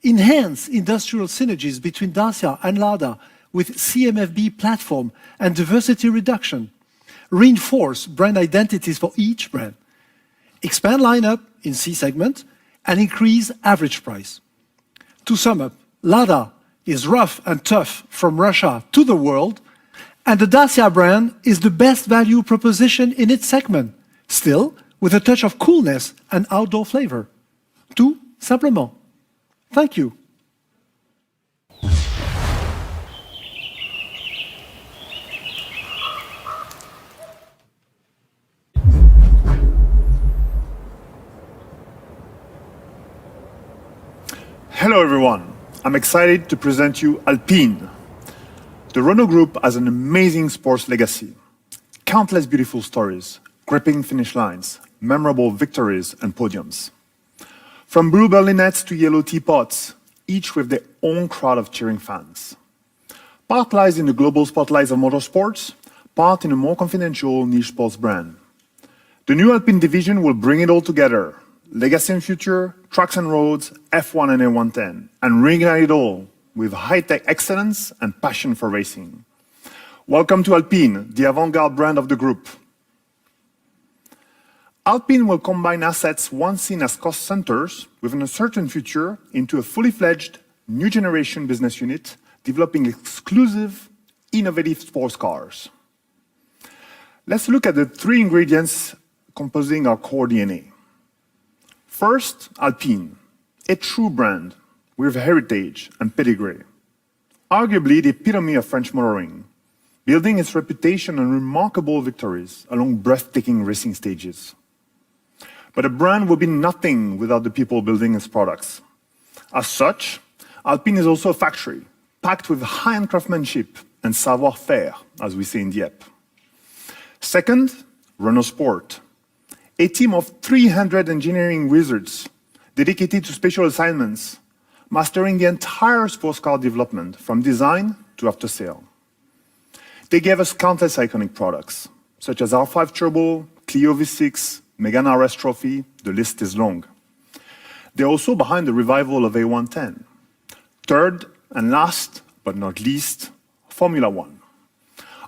Enhance industrial synergies between Dacia and Lada with CMFB platform and diversity reduction. Reinforce brand identities for each brand. Expand lineup in C segment and increase average price. To sum up, Lada is rough and tough from Russia to the world, and the Dacia brand is the best value proposition in its segment, still with a touch of coolness and outdoor flavor. Tout simplement. Thank you. Hello everyone, I'm excited to present you Alpine. The Renault Group has an amazing sports legacy. Countless beautiful stories, gripping finish lines, memorable victories and podiums. From blue Berlinettes to yellow teapots, each with their own crowd of cheering fans. Part lies in the global spotlights of motorsports, part in a more confidential niche sports brand. The new Alpine division will bring it all together. Legacy and future, tracks and roads, F1 and A110, and reignite it all with high-tech excellence and passion for racing. Welcome to Alpine, the avant-garde brand of the group. Alpine will combine assets once seen as cost centers with an uncertain future into a fully fledged, new generation business unit developing exclusive, innovative sports cars. Let's look at the 3 ingredients composing our core DNA. First, Alpine, a true brand with heritage and pedigree. Arguably the epitome of French motoring, building its reputation on remarkable victories along breathtaking racing stages. But a brand would be nothing without the people building its products. As such, Alpine is also a factory, packed with high-end craftsmanship and savoir-faire, as we say in Dieppe. Second, Renault Sport, a team of 300 engineering wizards dedicated to special assignments, mastering the entire sports car development from design to after-sale. They gave us countless iconic products, such as R5 Turbo, Clio V6, Megane RS Trophy, the list is long. They're also behind the revival of A110. Third, and last but not least, Formula One.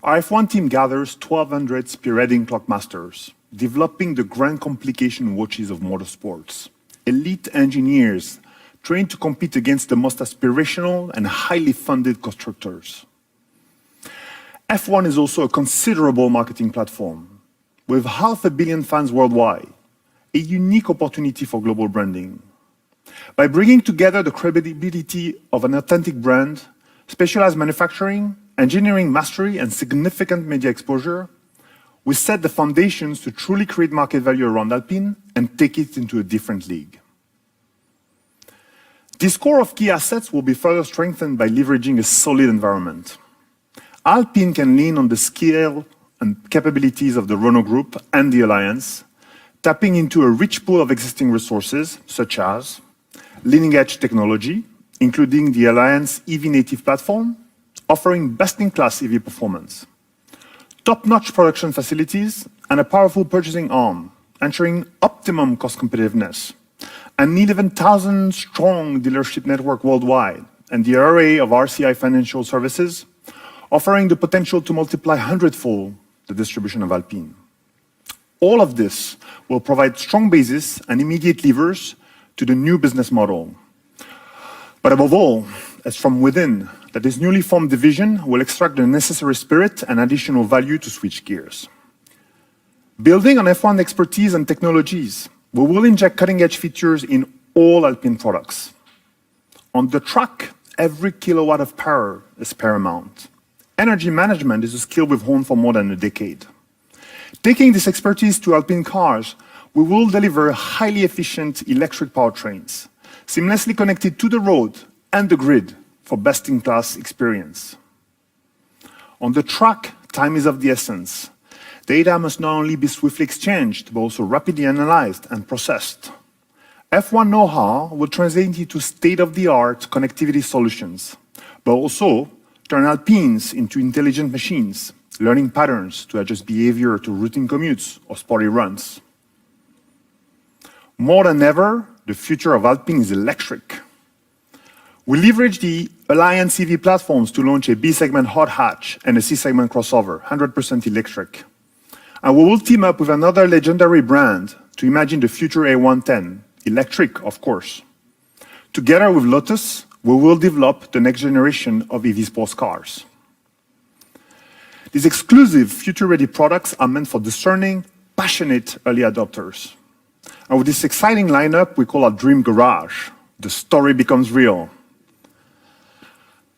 Our F1 team gathers 1,200 spearheading clockmasters, developing the grand complication watches of motorsports. Elite engineers trained to compete against the most aspirational and highly funded constructors. F1 is also a considerable marketing platform. With 500 million fans worldwide, a unique opportunity for global branding. By bringing together the credibility of an authentic brand, specialized manufacturing, engineering mastery, and significant media exposure, we set the foundations to truly create market value around Alpine and take it into a different league. This core of key assets will be further strengthened by leveraging a solid environment. Alpine can lean on the scale and capabilities of the Renault Group and the Alliance, tapping into a rich pool of existing resources, such as leading-edge technology, including the Alliance EV native platform, offering best-in-class EV performance, top-notch production facilities, and a powerful purchasing arm, ensuring optimum cost competitiveness, an 11,000-strong dealership network worldwide, and the array of RCI financial services, offering the potential to multiply hundredfold the distribution of Alpine. All of this will provide strong basis and immediate levers to the new business model. But above all, it's from within that this newly formed division will extract the necessary spirit and additional value to switch gears. Building on F1 expertise and technologies, we will inject cutting-edge features in all Alpine products. On the track, every kilowatt of power is paramount. Energy management is a skill we've honed for more than a decade. Taking this expertise to Alpine cars, we will deliver highly efficient electric powertrains, seamlessly connected to the road and the grid for best-in-class experience. On the track, time is of the essence. Data must not only be swiftly exchanged, but also rapidly analyzed and processed. F1 know-how will translate into state-of-the-art connectivity solutions, but also turn Alpines into intelligent machines, learning patterns to adjust behavior to routine commutes or sporty runs. More than ever, the future of Alpine is electric. We leverage the Alliance EV platforms to launch a B-segment hot hatch and a C-segment crossover, 100% electric. And we will team up with another legendary brand to imagine the future A110, electric, of course. Together with Lotus, we will develop the next generation of EV sports cars. These exclusive, future-ready products are meant for discerning, passionate early adopters. And with this exciting lineup, we call our Dream Garage. The story becomes real.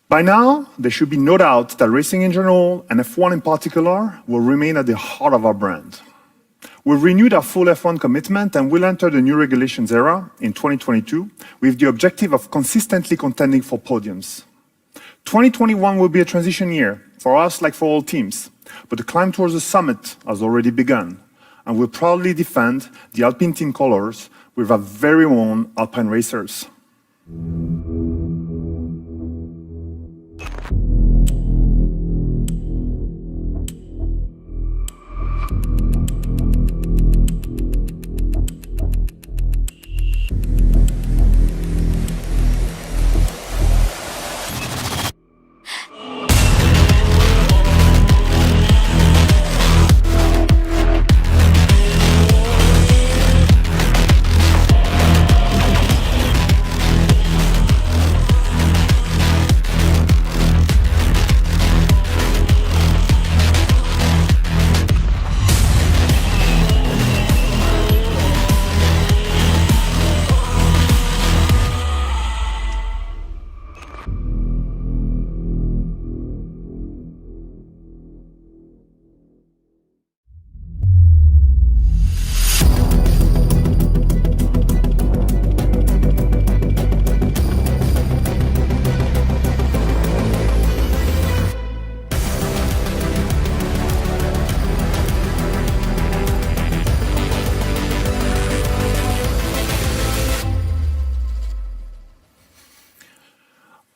By now, there should be no doubt that racing in general, and F1 in particular, will remain at the heart of our brand. We've renewed our full F1 commitment and will enter the new regulations era in 2022 with the objective of consistently contending for podiums. 2021 will be a transition year, for us like for all teams, but the climb towards the summit has already begun, and we'll proudly defend the Alpine team colors with our very own Alpine racers.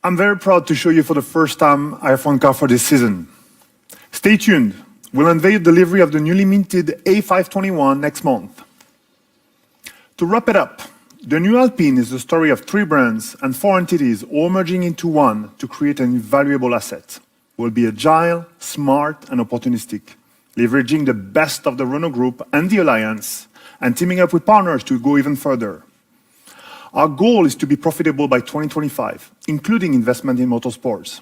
I'm very proud to show you for the first time our F1 car for this season. Stay tuned. We'll unveil delivery of the newly minted A521 next month. To wrap it up, the new Alpine is the story of 3 brands and 4 entities all merging into one to create an invaluable asset. We'll be agile, smart, and opportunistic, leveraging the best of the Renault Group and the Alliance, and teaming up with partners to go even further. Our goal is to be profitable by 2025, including investment in motorsports.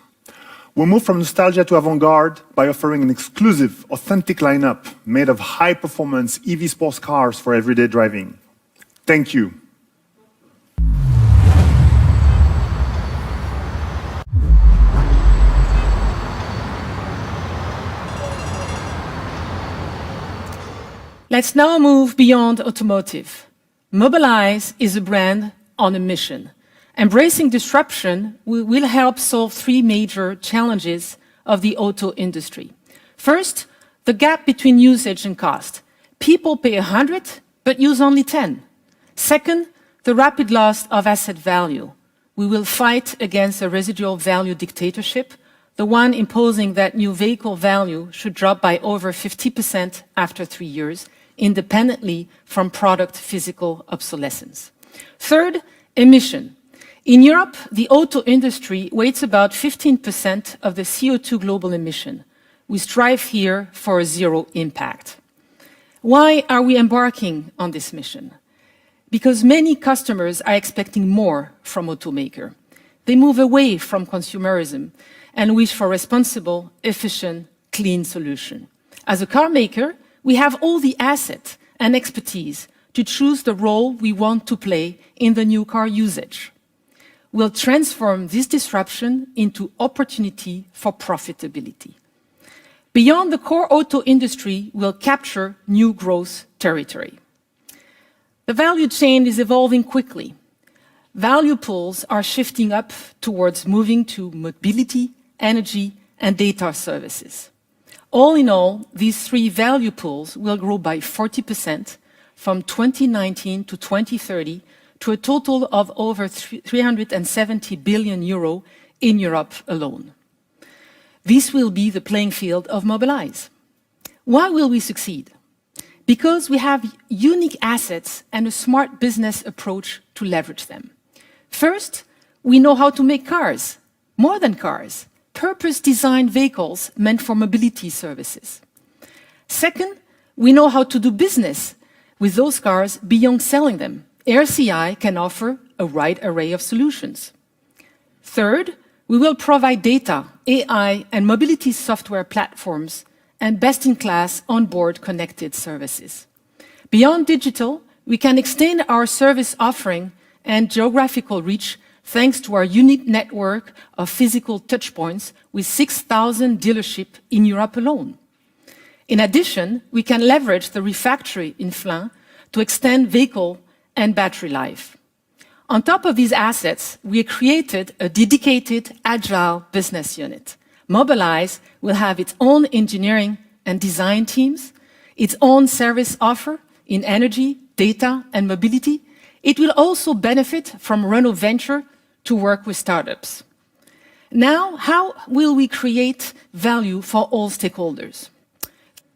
We'll move from nostalgia to avant-garde by offering an exclusive, authentic lineup made of high-performance EV sports cars for everyday driving. Thank you. Let's now move beyond automotive. Mobilize is a brand on a mission. Embracing disruption will help solve 3 major challenges of the auto industry. First, the gap between usage and cost. People pay 100, but use only 10. Second, the rapid loss of asset value. We will fight against a residual value dictatorship, the one imposing that new vehicle value should drop by over 50% after 3 years, independently from product physical obsolescence. Third, emission. In Europe, the auto industry weighs about 15% of the CO2 global emission. We strive here for a zero impact. Why are we embarking on this mission? Because many customers are expecting more from automaker. They move away from consumerism and wish for responsible, efficient, clean solution. As a car maker, we have all the assets and expertise to choose the role we want to play in the new car usage. We'll transform this disruption into opportunity for profitability. Beyond the core auto industry, we'll capture new growth territory. The value chain is evolving quickly. value pools are shifting up towards moving to mobility, energy, and data services. All in all, these three value pools will grow by 40% from 2019 to 2030 to a total of over 370 billion euro in Europe alone. This will be the playing field of Mobilize. Why will we succeed? Because we have unique assets and a smart business approach to leverage them. First, we know how to make cars, more than cars, purpose-designed vehicles meant for mobility services. Second, we know how to do business with those cars beyond selling them. RCI can offer a wide array of solutions. Third, we will provide data, AI, and mobility software platforms and best-in-class onboard connected services. Beyond digital, we can extend our service offering and geographical reach thanks to our unique network of physical touchpoints with 6,000 dealerships in Europe alone. In addition, we can leverage the refactory in Flins to extend vehicle and battery life. On top of these assets, we created a dedicated, agile business unit. Mobilize will have its own engineering and design teams, its own service offer in energy, data, and mobility. It will also benefit from Renault Venture to work with startups. Now, how will we create value for all stakeholders?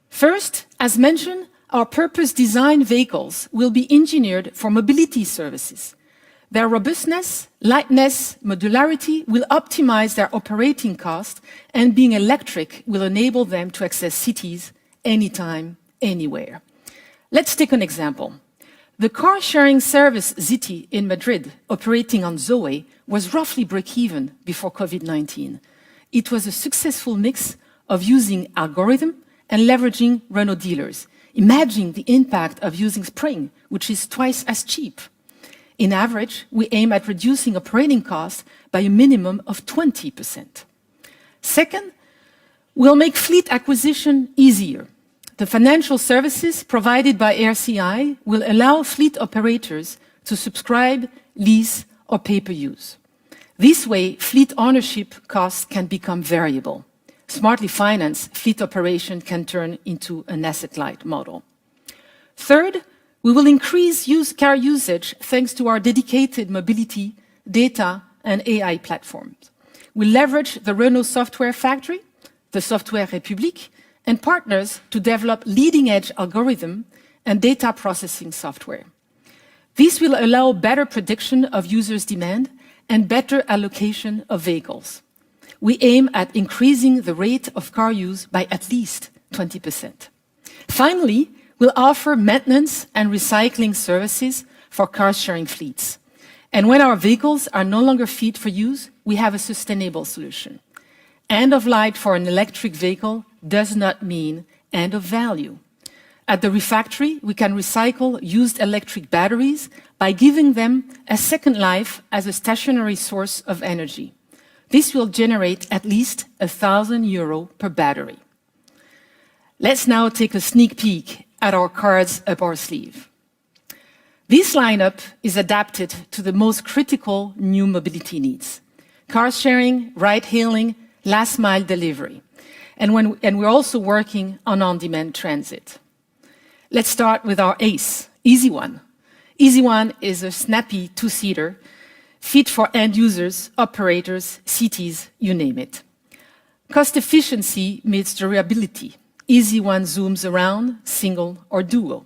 First, as mentioned, our purpose-designed vehicles will be engineered for mobility services. Their robustness, lightness, modularity will optimize their operating cost, and being electric will enable them to access cities anytime, anywhere. Let's take an example. The car-sharing service Zity in Madrid, operating on Zoe, was roughly break-even before COVID-19. It was a successful mix of using algorithm and leveraging Renault dealers. Imagine the impact of using Spring, which is twice as cheap. In average, we aim at reducing operating costs by a minimum of 20%. Second, we'll make fleet acquisition easier. The financial services provided by RCI will allow fleet operators to subscribe, lease, or pay-per-use. This way, fleet ownership costs can become variable. Smartly financed, fleet operation can turn into an asset-light model. Third, we will increase car usage thanks to our dedicated mobility, data, and AI platforms. We leverage the Renault Software Factory, the Software République, and partners to develop leading-edge algorithm and data processing software. This will allow better prediction of users' demand and better allocation of vehicles. We aim at increasing the rate of car use by at least 20%. Finally, we'll offer maintenance and recycling services for car-sharing fleets. And when our vehicles are no longer fit for use, we have a sustainable solution. End of life for an electric vehicle does not mean end of value. At the refactory, we can recycle used electric batteries by giving them a second life as a stationary source of energy. This will generate at least €1,000 per battery. Let's now take a sneak peek at our cards up our sleeve. This lineup is adapted to the most critical new mobility needs: car sharing, ride-hailing, last-mile delivery. And we're also working on on-demand transit. Let's start with our ace, Easy One. Easy One is a snappy two-seater fit for end users, operators, cities, you name it. Cost efficiency meets durability. Easy One zooms around, single or dual.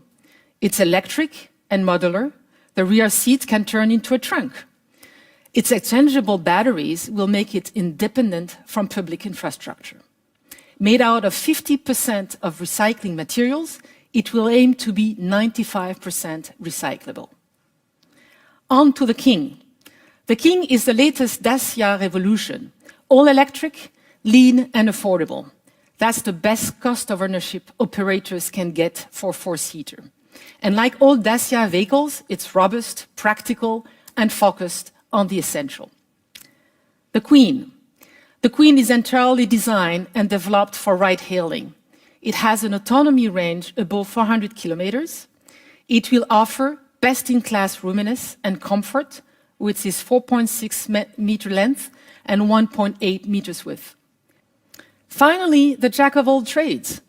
It's electric and modular. The rear seat can turn into a trunk. Its exchangeable batteries will make it independent from public infrastructure. Made out of 50% of recycling materials, it will aim to be 95% recyclable. On to the King. The King is the latest Dacia Revolution, all electric, lean and affordable. That's the best cost of ownership operators can get for a four-seater. And like all Dacia vehicles, it's robust, practical, and focused on the essential. The Queen. The Queen is entirely designed and developed for ride-hailing. It has an autonomy range above 400 kilometers. It will offer best-in-class roominess and comfort which is 4.6 meter length and 1.8 meters width. Finally, the jack of all trades.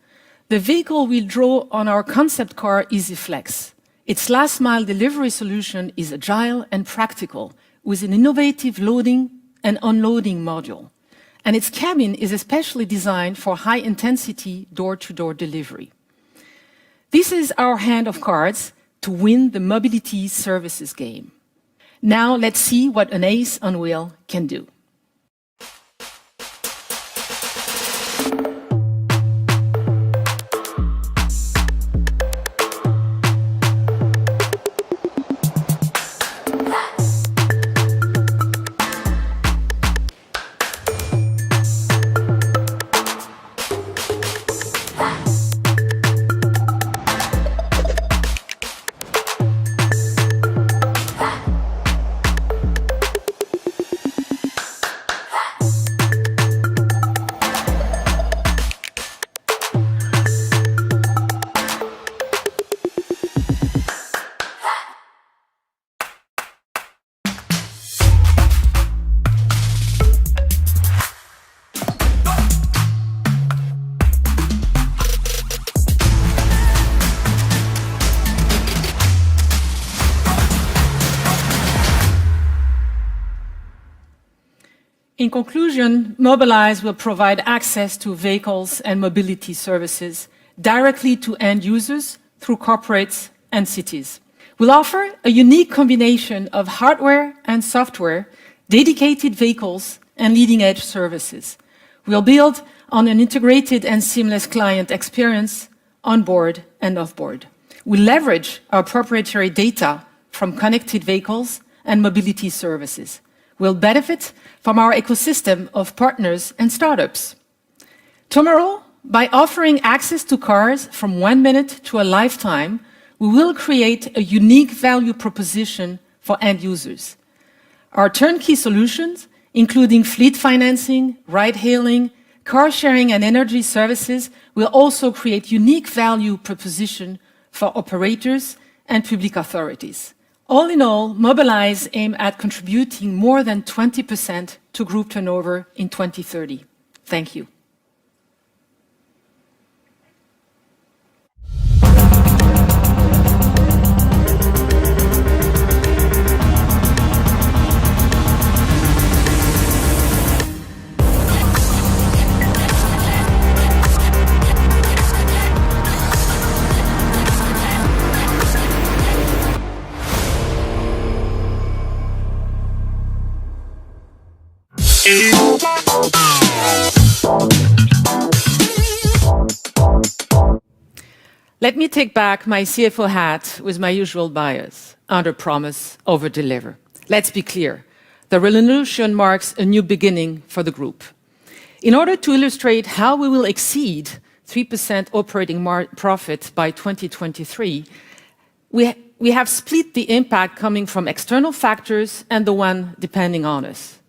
The vehicle we draw on our concept car EasyFlex. Its last-mile delivery solution is agile and practical, with an innovative loading and unloading module. And its cabin is especially designed for high-intensity door-to-door delivery. This is our hand of cards to win the mobility services game. Now let's see what an ace on wheel can do. In conclusion, Mobilize will provide access to vehicles and mobility services directly to end users through corporates and cities. We'll offer a unique combination of hardware and software, dedicated vehicles, and leading-edge services. We'll build on an integrated and seamless client experience on board and off board. We'll leverage our proprietary data from connected vehicles and mobility services. We'll benefit from our ecosystem of partners and startups. Tomorrow, by offering access to cars from 1 minute to a lifetime, we will create a unique value proposition for end users. Our turnkey solutions, including fleet financing, ride-hailing, car sharing and energy services, will also create unique value proposition for operators and public authorities. All in all, Mobilize aim at contributing more than 20% to group turnover in 2030. Thank you. Let me take back my CFO hat with my usual bias: under promise, over deliver. Let's be clear. The Renaulution marks a new beginning for the group. In order to illustrate how we will exceed 3% operating profit by 2023, we have split the impact coming from external factors and the one depending on us.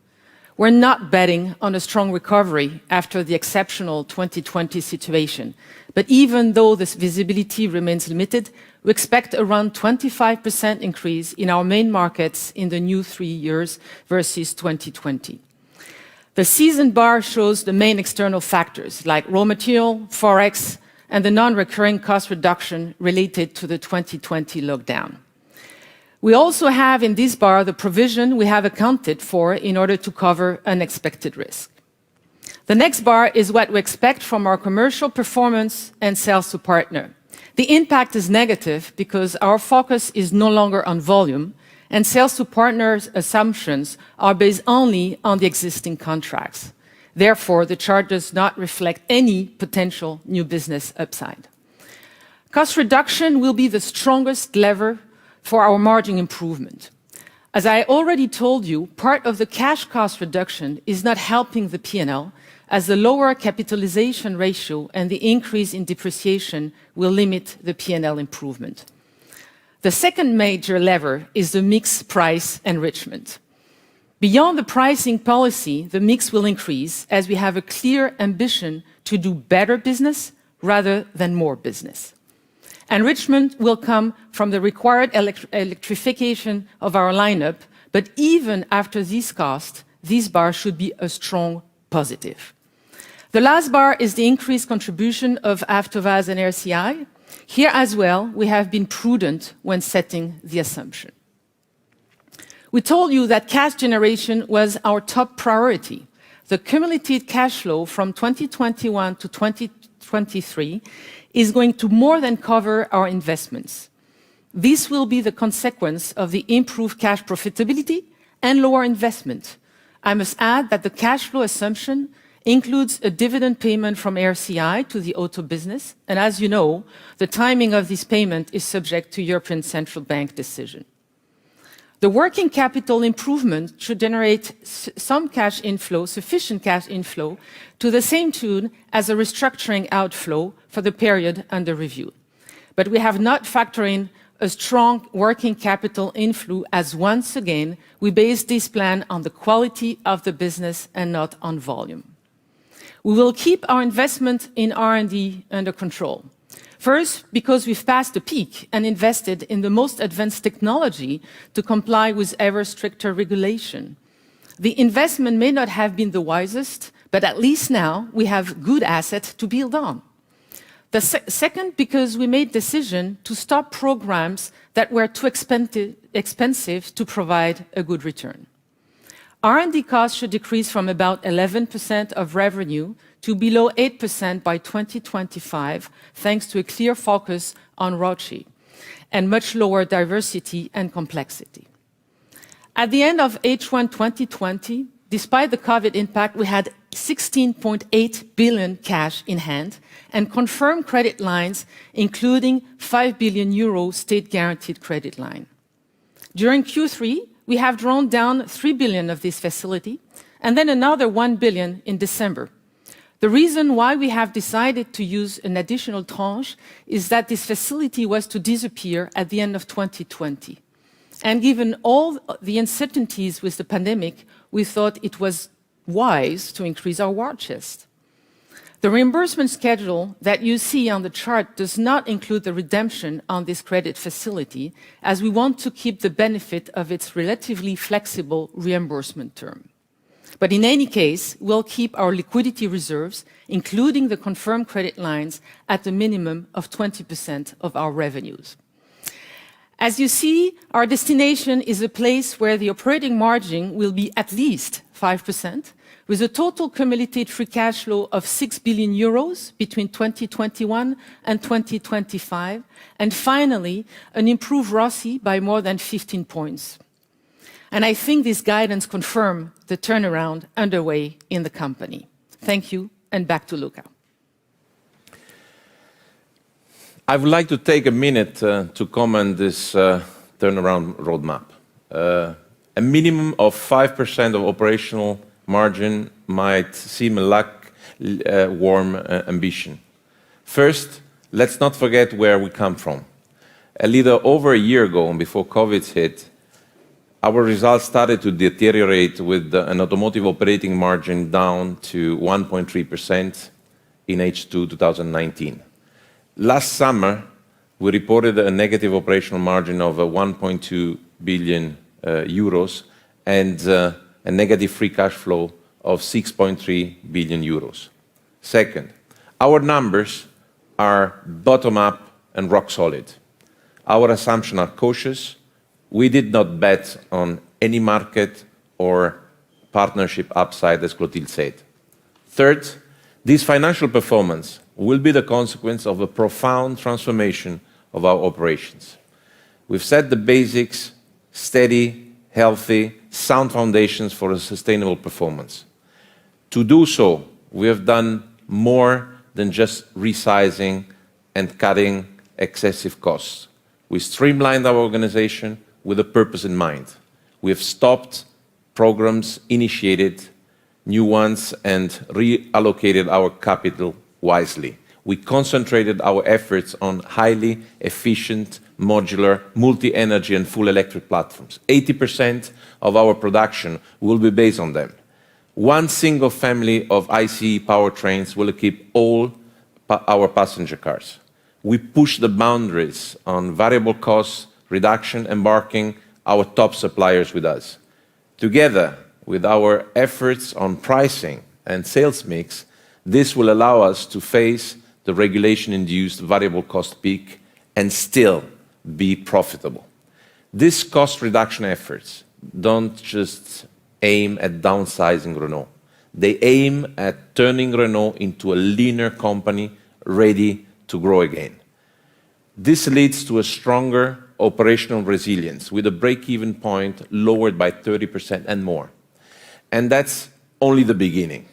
We're not betting on a strong recovery after the exceptional 2020 situation. But even though this visibility remains limited, we expect around 25% increase in our main markets in the new 3 years versus 2020. The season bar shows the main external factors like raw material, forex, and the non-recurring cost reduction related to the 2020 lockdown. We also have in this bar the provision we have accounted for in order to cover unexpected risk. The next bar is what we expect from our commercial performance and sales to partner. The impact is negative because our focus is no longer on volume, and sales to partners assumptions are based only on the existing contracts. Therefore, the chart does not reflect any potential new business upside. Cost reduction will be the strongest lever for our margin improvement. As I already told you, part of the cash cost reduction is not helping the P&L, as the lower capitalization ratio and the increase in depreciation will limit the P&L improvement. The second major lever is the mix price enrichment. Beyond the pricing policy, the mix will increase as we have a clear ambition to do better business rather than more business. Enrichment will come from the required electrification of our lineup, But even after these costs, this bar should be a strong positive. The last bar is the increased contribution of Avtovaz and RCI. Here as well, we have been prudent when setting the assumption. We told you that cash generation was our top priority. The cumulative cash flow from 2021 to 2023 is going to more than cover our investments. This will be the consequence of the improved cash profitability and lower investment. I must add that the cash flow assumption includes a dividend payment from RCI to the auto business, and as you know, the timing of this payment is subject to European Central Bank decision. The working capital improvement should generate some cash inflow, sufficient cash inflow, to the same tune as a restructuring outflow for the period under review. But we have not factored in a strong working capital inflow, as once again, we base this plan on the quality of the business and not on volume. We will keep our investment in R&D under control. First, because we've passed the peak and invested in the most advanced technology to comply with ever stricter regulation. The investment may not have been the wisest, but at least now we have good assets to build on. The second, because we made decision to stop programs that were too expensive to provide a good return. R&D costs should decrease from about 11% of revenue to below 8% by 2025, thanks to a clear focus on ROCE and much lower diversity and complexity. At the end of H1 2020, despite the COVID impact, we had 16.8 billion cash in hand and confirmed credit lines, including 5 billion euro state-guaranteed credit line. During Q3, we have drawn down 3 billion of this facility, and then another 1 billion in December. The reason why we have decided to use an additional tranche is that this facility was to disappear at the end of 2020. And given all the uncertainties with the pandemic, we thought it was wise to increase our war chest. The reimbursement schedule that you see on the chart does not include the redemption on this credit facility, as we want to keep the benefit of its relatively flexible reimbursement term. But in any case, we'll keep our liquidity reserves, including the confirmed credit lines, at a minimum of 20% of our revenues. As you see, our destination is a place where the operating margin will be at least 5%, with a total cumulative free cash flow of 6 billion euros between 2021 and 2025, and finally, an improved ROCE by more than 15 points. And I think this guidance confirms the turnaround underway in the company. Thank you, and back to Luca. I would like to take a minute to comment this turnaround roadmap. A minimum of 5% of operational margin might seem a warm ambition. First, let's not forget where we come from. A little over a year ago, before COVID hit, our results started to deteriorate with an automotive operating margin down to 1.3% in H2 2019. Last summer, we reported a negative operational margin of 1.2 billion euros and a negative free cash flow of 6.3 billion euros. Second, our numbers are bottom-up and rock solid. Our assumptions are cautious. We did not bet on any market or partnership upside, as Clotilde said. Third, this financial performance will be the consequence of a profound transformation of our operations. We've set the basics, steady, healthy, sound foundations for a sustainable performance. To do so, we have done more than just resizing and cutting excessive costs. We streamlined our organization with a purpose in mind. We have stopped programs, initiated new ones, and reallocated our capital wisely. We concentrated our efforts on highly efficient, modular, multi-energy and full electric platforms. 80% of our production will be based on them. One single family of ICE powertrains will equip all our passenger cars. We push the boundaries on variable cost reduction, embarking our top suppliers with us. Together with our efforts on pricing and sales mix, this will allow us to face the regulation-induced variable cost peak and still be profitable. These cost reduction efforts don't just aim at downsizing Renault. They aim at turning Renault into a leaner company ready to grow again. This leads to a stronger operational resilience with a break-even point lowered by 30% and more. And that's only the beginning.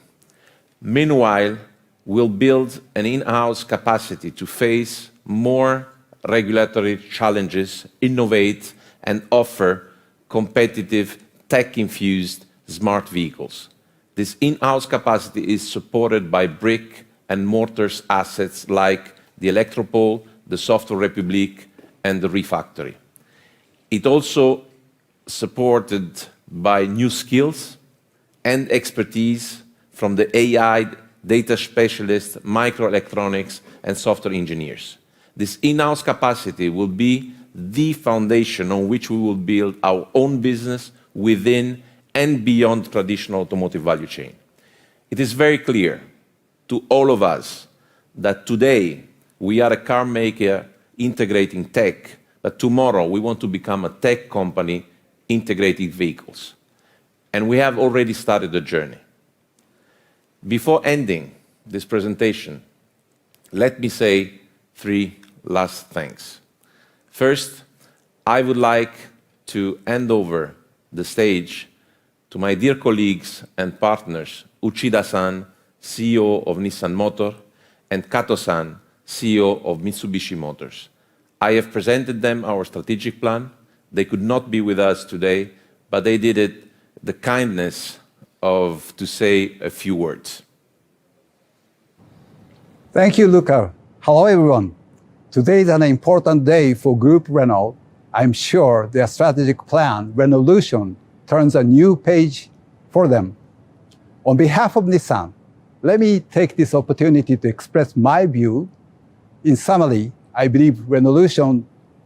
Meanwhile, we'll build an in-house capacity to face more regulatory challenges, innovate, and offer competitive, tech-infused smart vehicles. This in-house capacity is supported by brick and mortar assets like the Electropole, the Software Republic, and the Refactory. It also supported by new skills and expertise from the AI, data specialists, microelectronics, and software engineers. This in-house capacity will be the foundation on which we will build our own business within and beyond traditional automotive value chain. It is very clear to all of us that today we are a car maker integrating tech, but tomorrow we want to become a tech company integrating vehicles. And we have already started the journey. Before ending this presentation, let me say 3 last thanks. First, I would like to hand over the stage to my dear colleagues and partners, Uchida-san, CEO of Nissan Motor, and Kato-san, CEO of Mitsubishi Motors. I have presented them our strategic plan. They could not be with us today, but they did it the kindness of to say a few words. Thank you, Luca. Hello, everyone. Today is an important day for Group Renault. I'm sure their strategic plan, Renaulution, turns a new page for them. On behalf of Nissan, let me take this opportunity to express my view. In summary, I believe Renaulution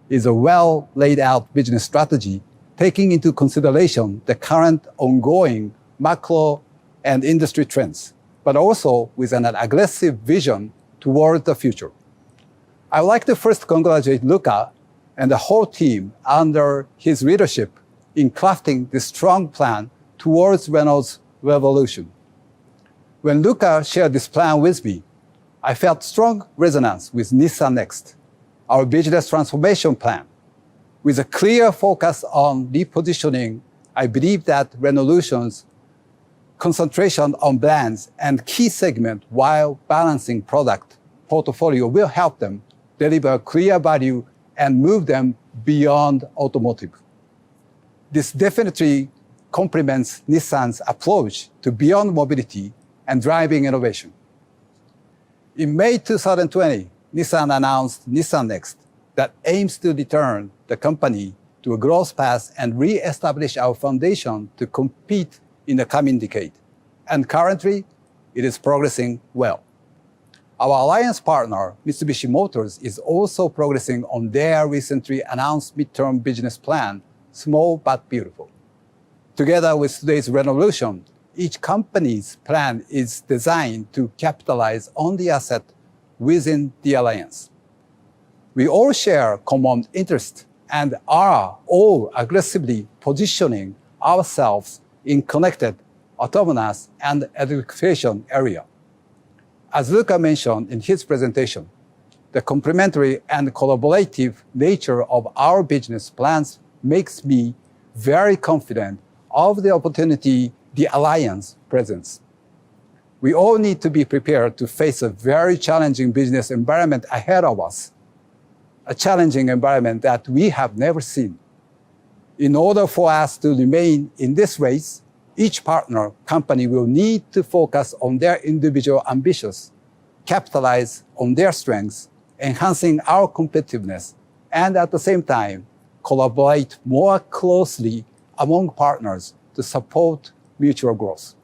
is a well laid out business strategy, taking into consideration the current ongoing macro and industry trends, but also with an aggressive vision toward the future. I would like to first congratulate Luca and the whole team under his leadership in crafting this strong plan towards Renault's revolution. When Luca shared this plan with me, I felt strong resonance with Nissan Next, our business transformation plan. With a clear focus on repositioning, I believe that Renaulution's concentration on brands and key segment while balancing product portfolio will help them deliver clear value and move them beyond automotive. This definitely complements Nissan's approach to beyond mobility and driving innovation. In May 2020, Nissan announced Nissan Next that aims to return the company to a growth path and re-establish our foundation to compete in the coming decade. And currently, it is progressing well. Our alliance partner, Mitsubishi Motors, is also progressing on their recently announced midterm business plan, Small but Beautiful. Together with today's Renaulution, each company's plan is designed to capitalize on the asset within the alliance. We all share common interests and are all aggressively positioning ourselves in connected, autonomous, and electrification area. As Luca mentioned in his presentation, the complementary and collaborative nature of our business plans makes me very confident of the opportunity the alliance presents. We all need to be prepared to face a very challenging business environment ahead of us, a challenging environment that we have never seen. In order for us to remain in this race, each partner company will need to focus on their individual ambitions, capitalize on their strengths, enhancing our competitiveness, and at the same time, collaborate more closely among partners to support mutual growth.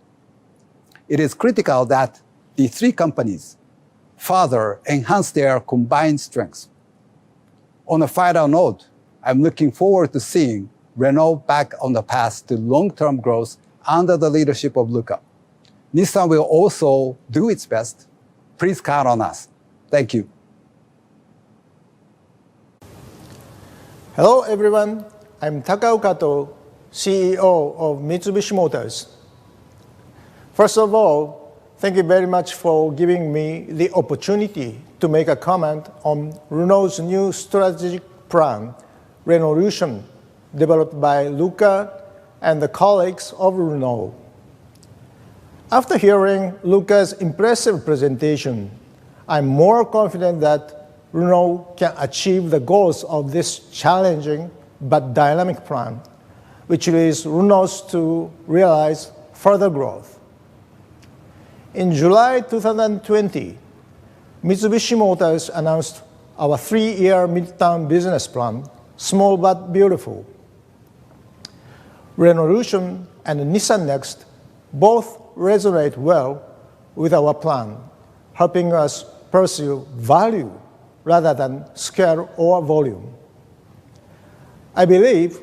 It is critical that the three companies further enhance their combined strengths. On a final note, I'm looking forward to seeing Renault back on the path to long-term growth under the leadership of Luca. Nissan will also do its best. Please count on us. Thank you. Hello, everyone. I'm Takao Kato, CEO of Mitsubishi Motors. First of all, thank you very much for giving me the opportunity to make a comment on Renault's new strategic plan, Renaulution, developed by Luca and the colleagues of Renault. After hearing Luca's impressive presentation, I'm more confident that Renault can achieve the goals of this challenging but dynamic plan, which leads Renault to realize further growth. In July 2020, Mitsubishi Motors announced our 3-year midterm business plan, Small but Beautiful. Renaulution and Nissan Next both resonate well with our plan, helping us pursue value rather than scale or volume. I believe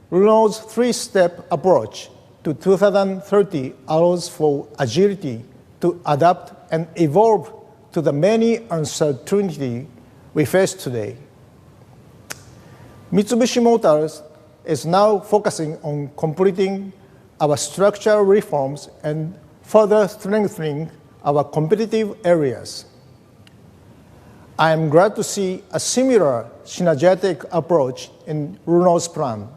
Renault's 3-step approach to 2030 allows for agility to adapt and evolve to the many uncertainties we face today. Mitsubishi Motors is now focusing on completing our structural reforms and further strengthening our competitive areas. I am glad to see a similar synergetic approach in Renault's plan.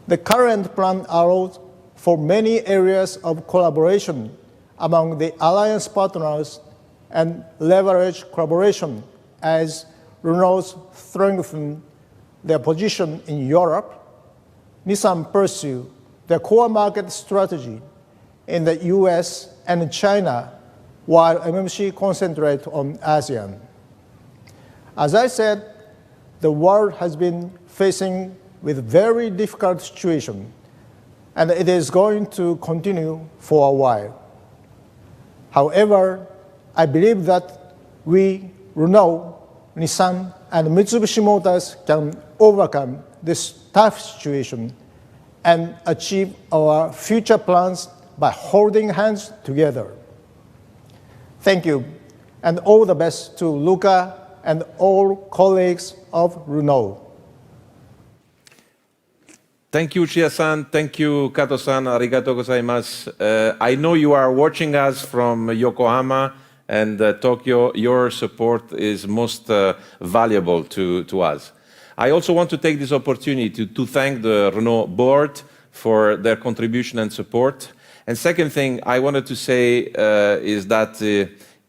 The current plan allows for many areas of collaboration among the alliance partners and leverage collaboration as Renault strengthens their position in Europe. Nissan pursues their core market strategy in the US and China, while MMC concentrates on ASEAN. As I said, the world has been facing with very difficult situation, and it is going to continue for a while. However, I believe that we, Renault, Nissan, and Mitsubishi Motors can overcome this tough situation and achieve our future plans by holding hands together. Thank you, and all the best to Luca and all colleagues of Renault. Thank you, Chia-san. Thank you, Kato-san. Arigato gozaimasu. I know you are watching us from Yokohama and Tokyo. Your support is most valuable to us. I also want to take this opportunity to thank the Renault board for their contribution and support. And second thing I wanted to say is that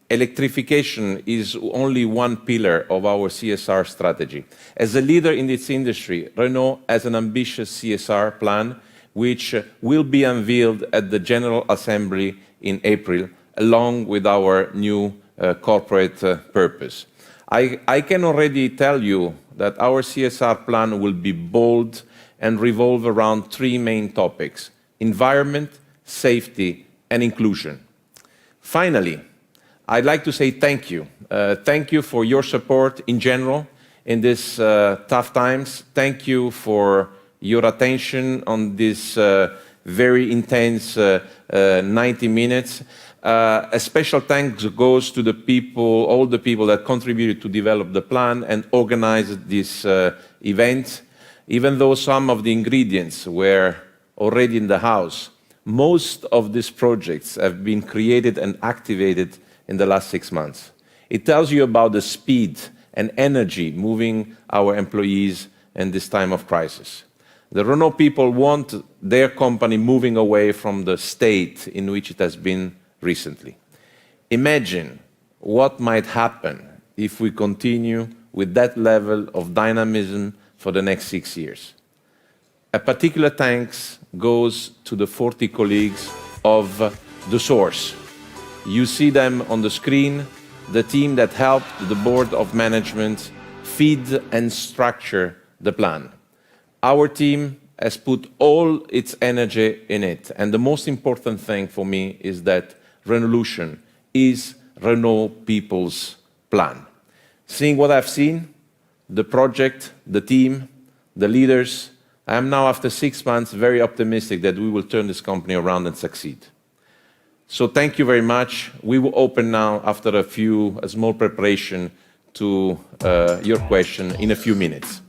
electrification is only one pillar of our CSR strategy. As a leader in this industry, Renault has an ambitious CSR plan which will be unveiled at the General Assembly in April, along with our new corporate purpose. I can already tell you that our CSR plan will be bold and revolve around 3 main topics: environment, safety, and inclusion. Finally, I'd like to say thank you. Thank you for your support in general in these tough times. Thank you for your attention on this very intense 90 minutes. A special thanks goes to the people, all the people that contributed to develop the plan and organize this event. Even though some of the ingredients were already in the house, most of these projects have been created and activated in the last 6 months. It tells you about the speed and energy moving our employees in this time of crisis. The Renault people want their company moving away from the state in which it has been recently. Imagine what might happen if we continue with that level of dynamism for the next 6 years. A particular thanks goes to the 40 colleagues of The Source. You see them on the screen, the team that helped the board of management feed and structure the plan. Our team has put all its energy in it, and the most important thing for me is that Renaulution is Renault people's plan. Seeing what I've seen, the project, the team, the leaders, I am now, after 6 months, very optimistic that we will turn this company around and succeed. So thank you very much. We will open now, after a small preparation, to your question in a few minutes.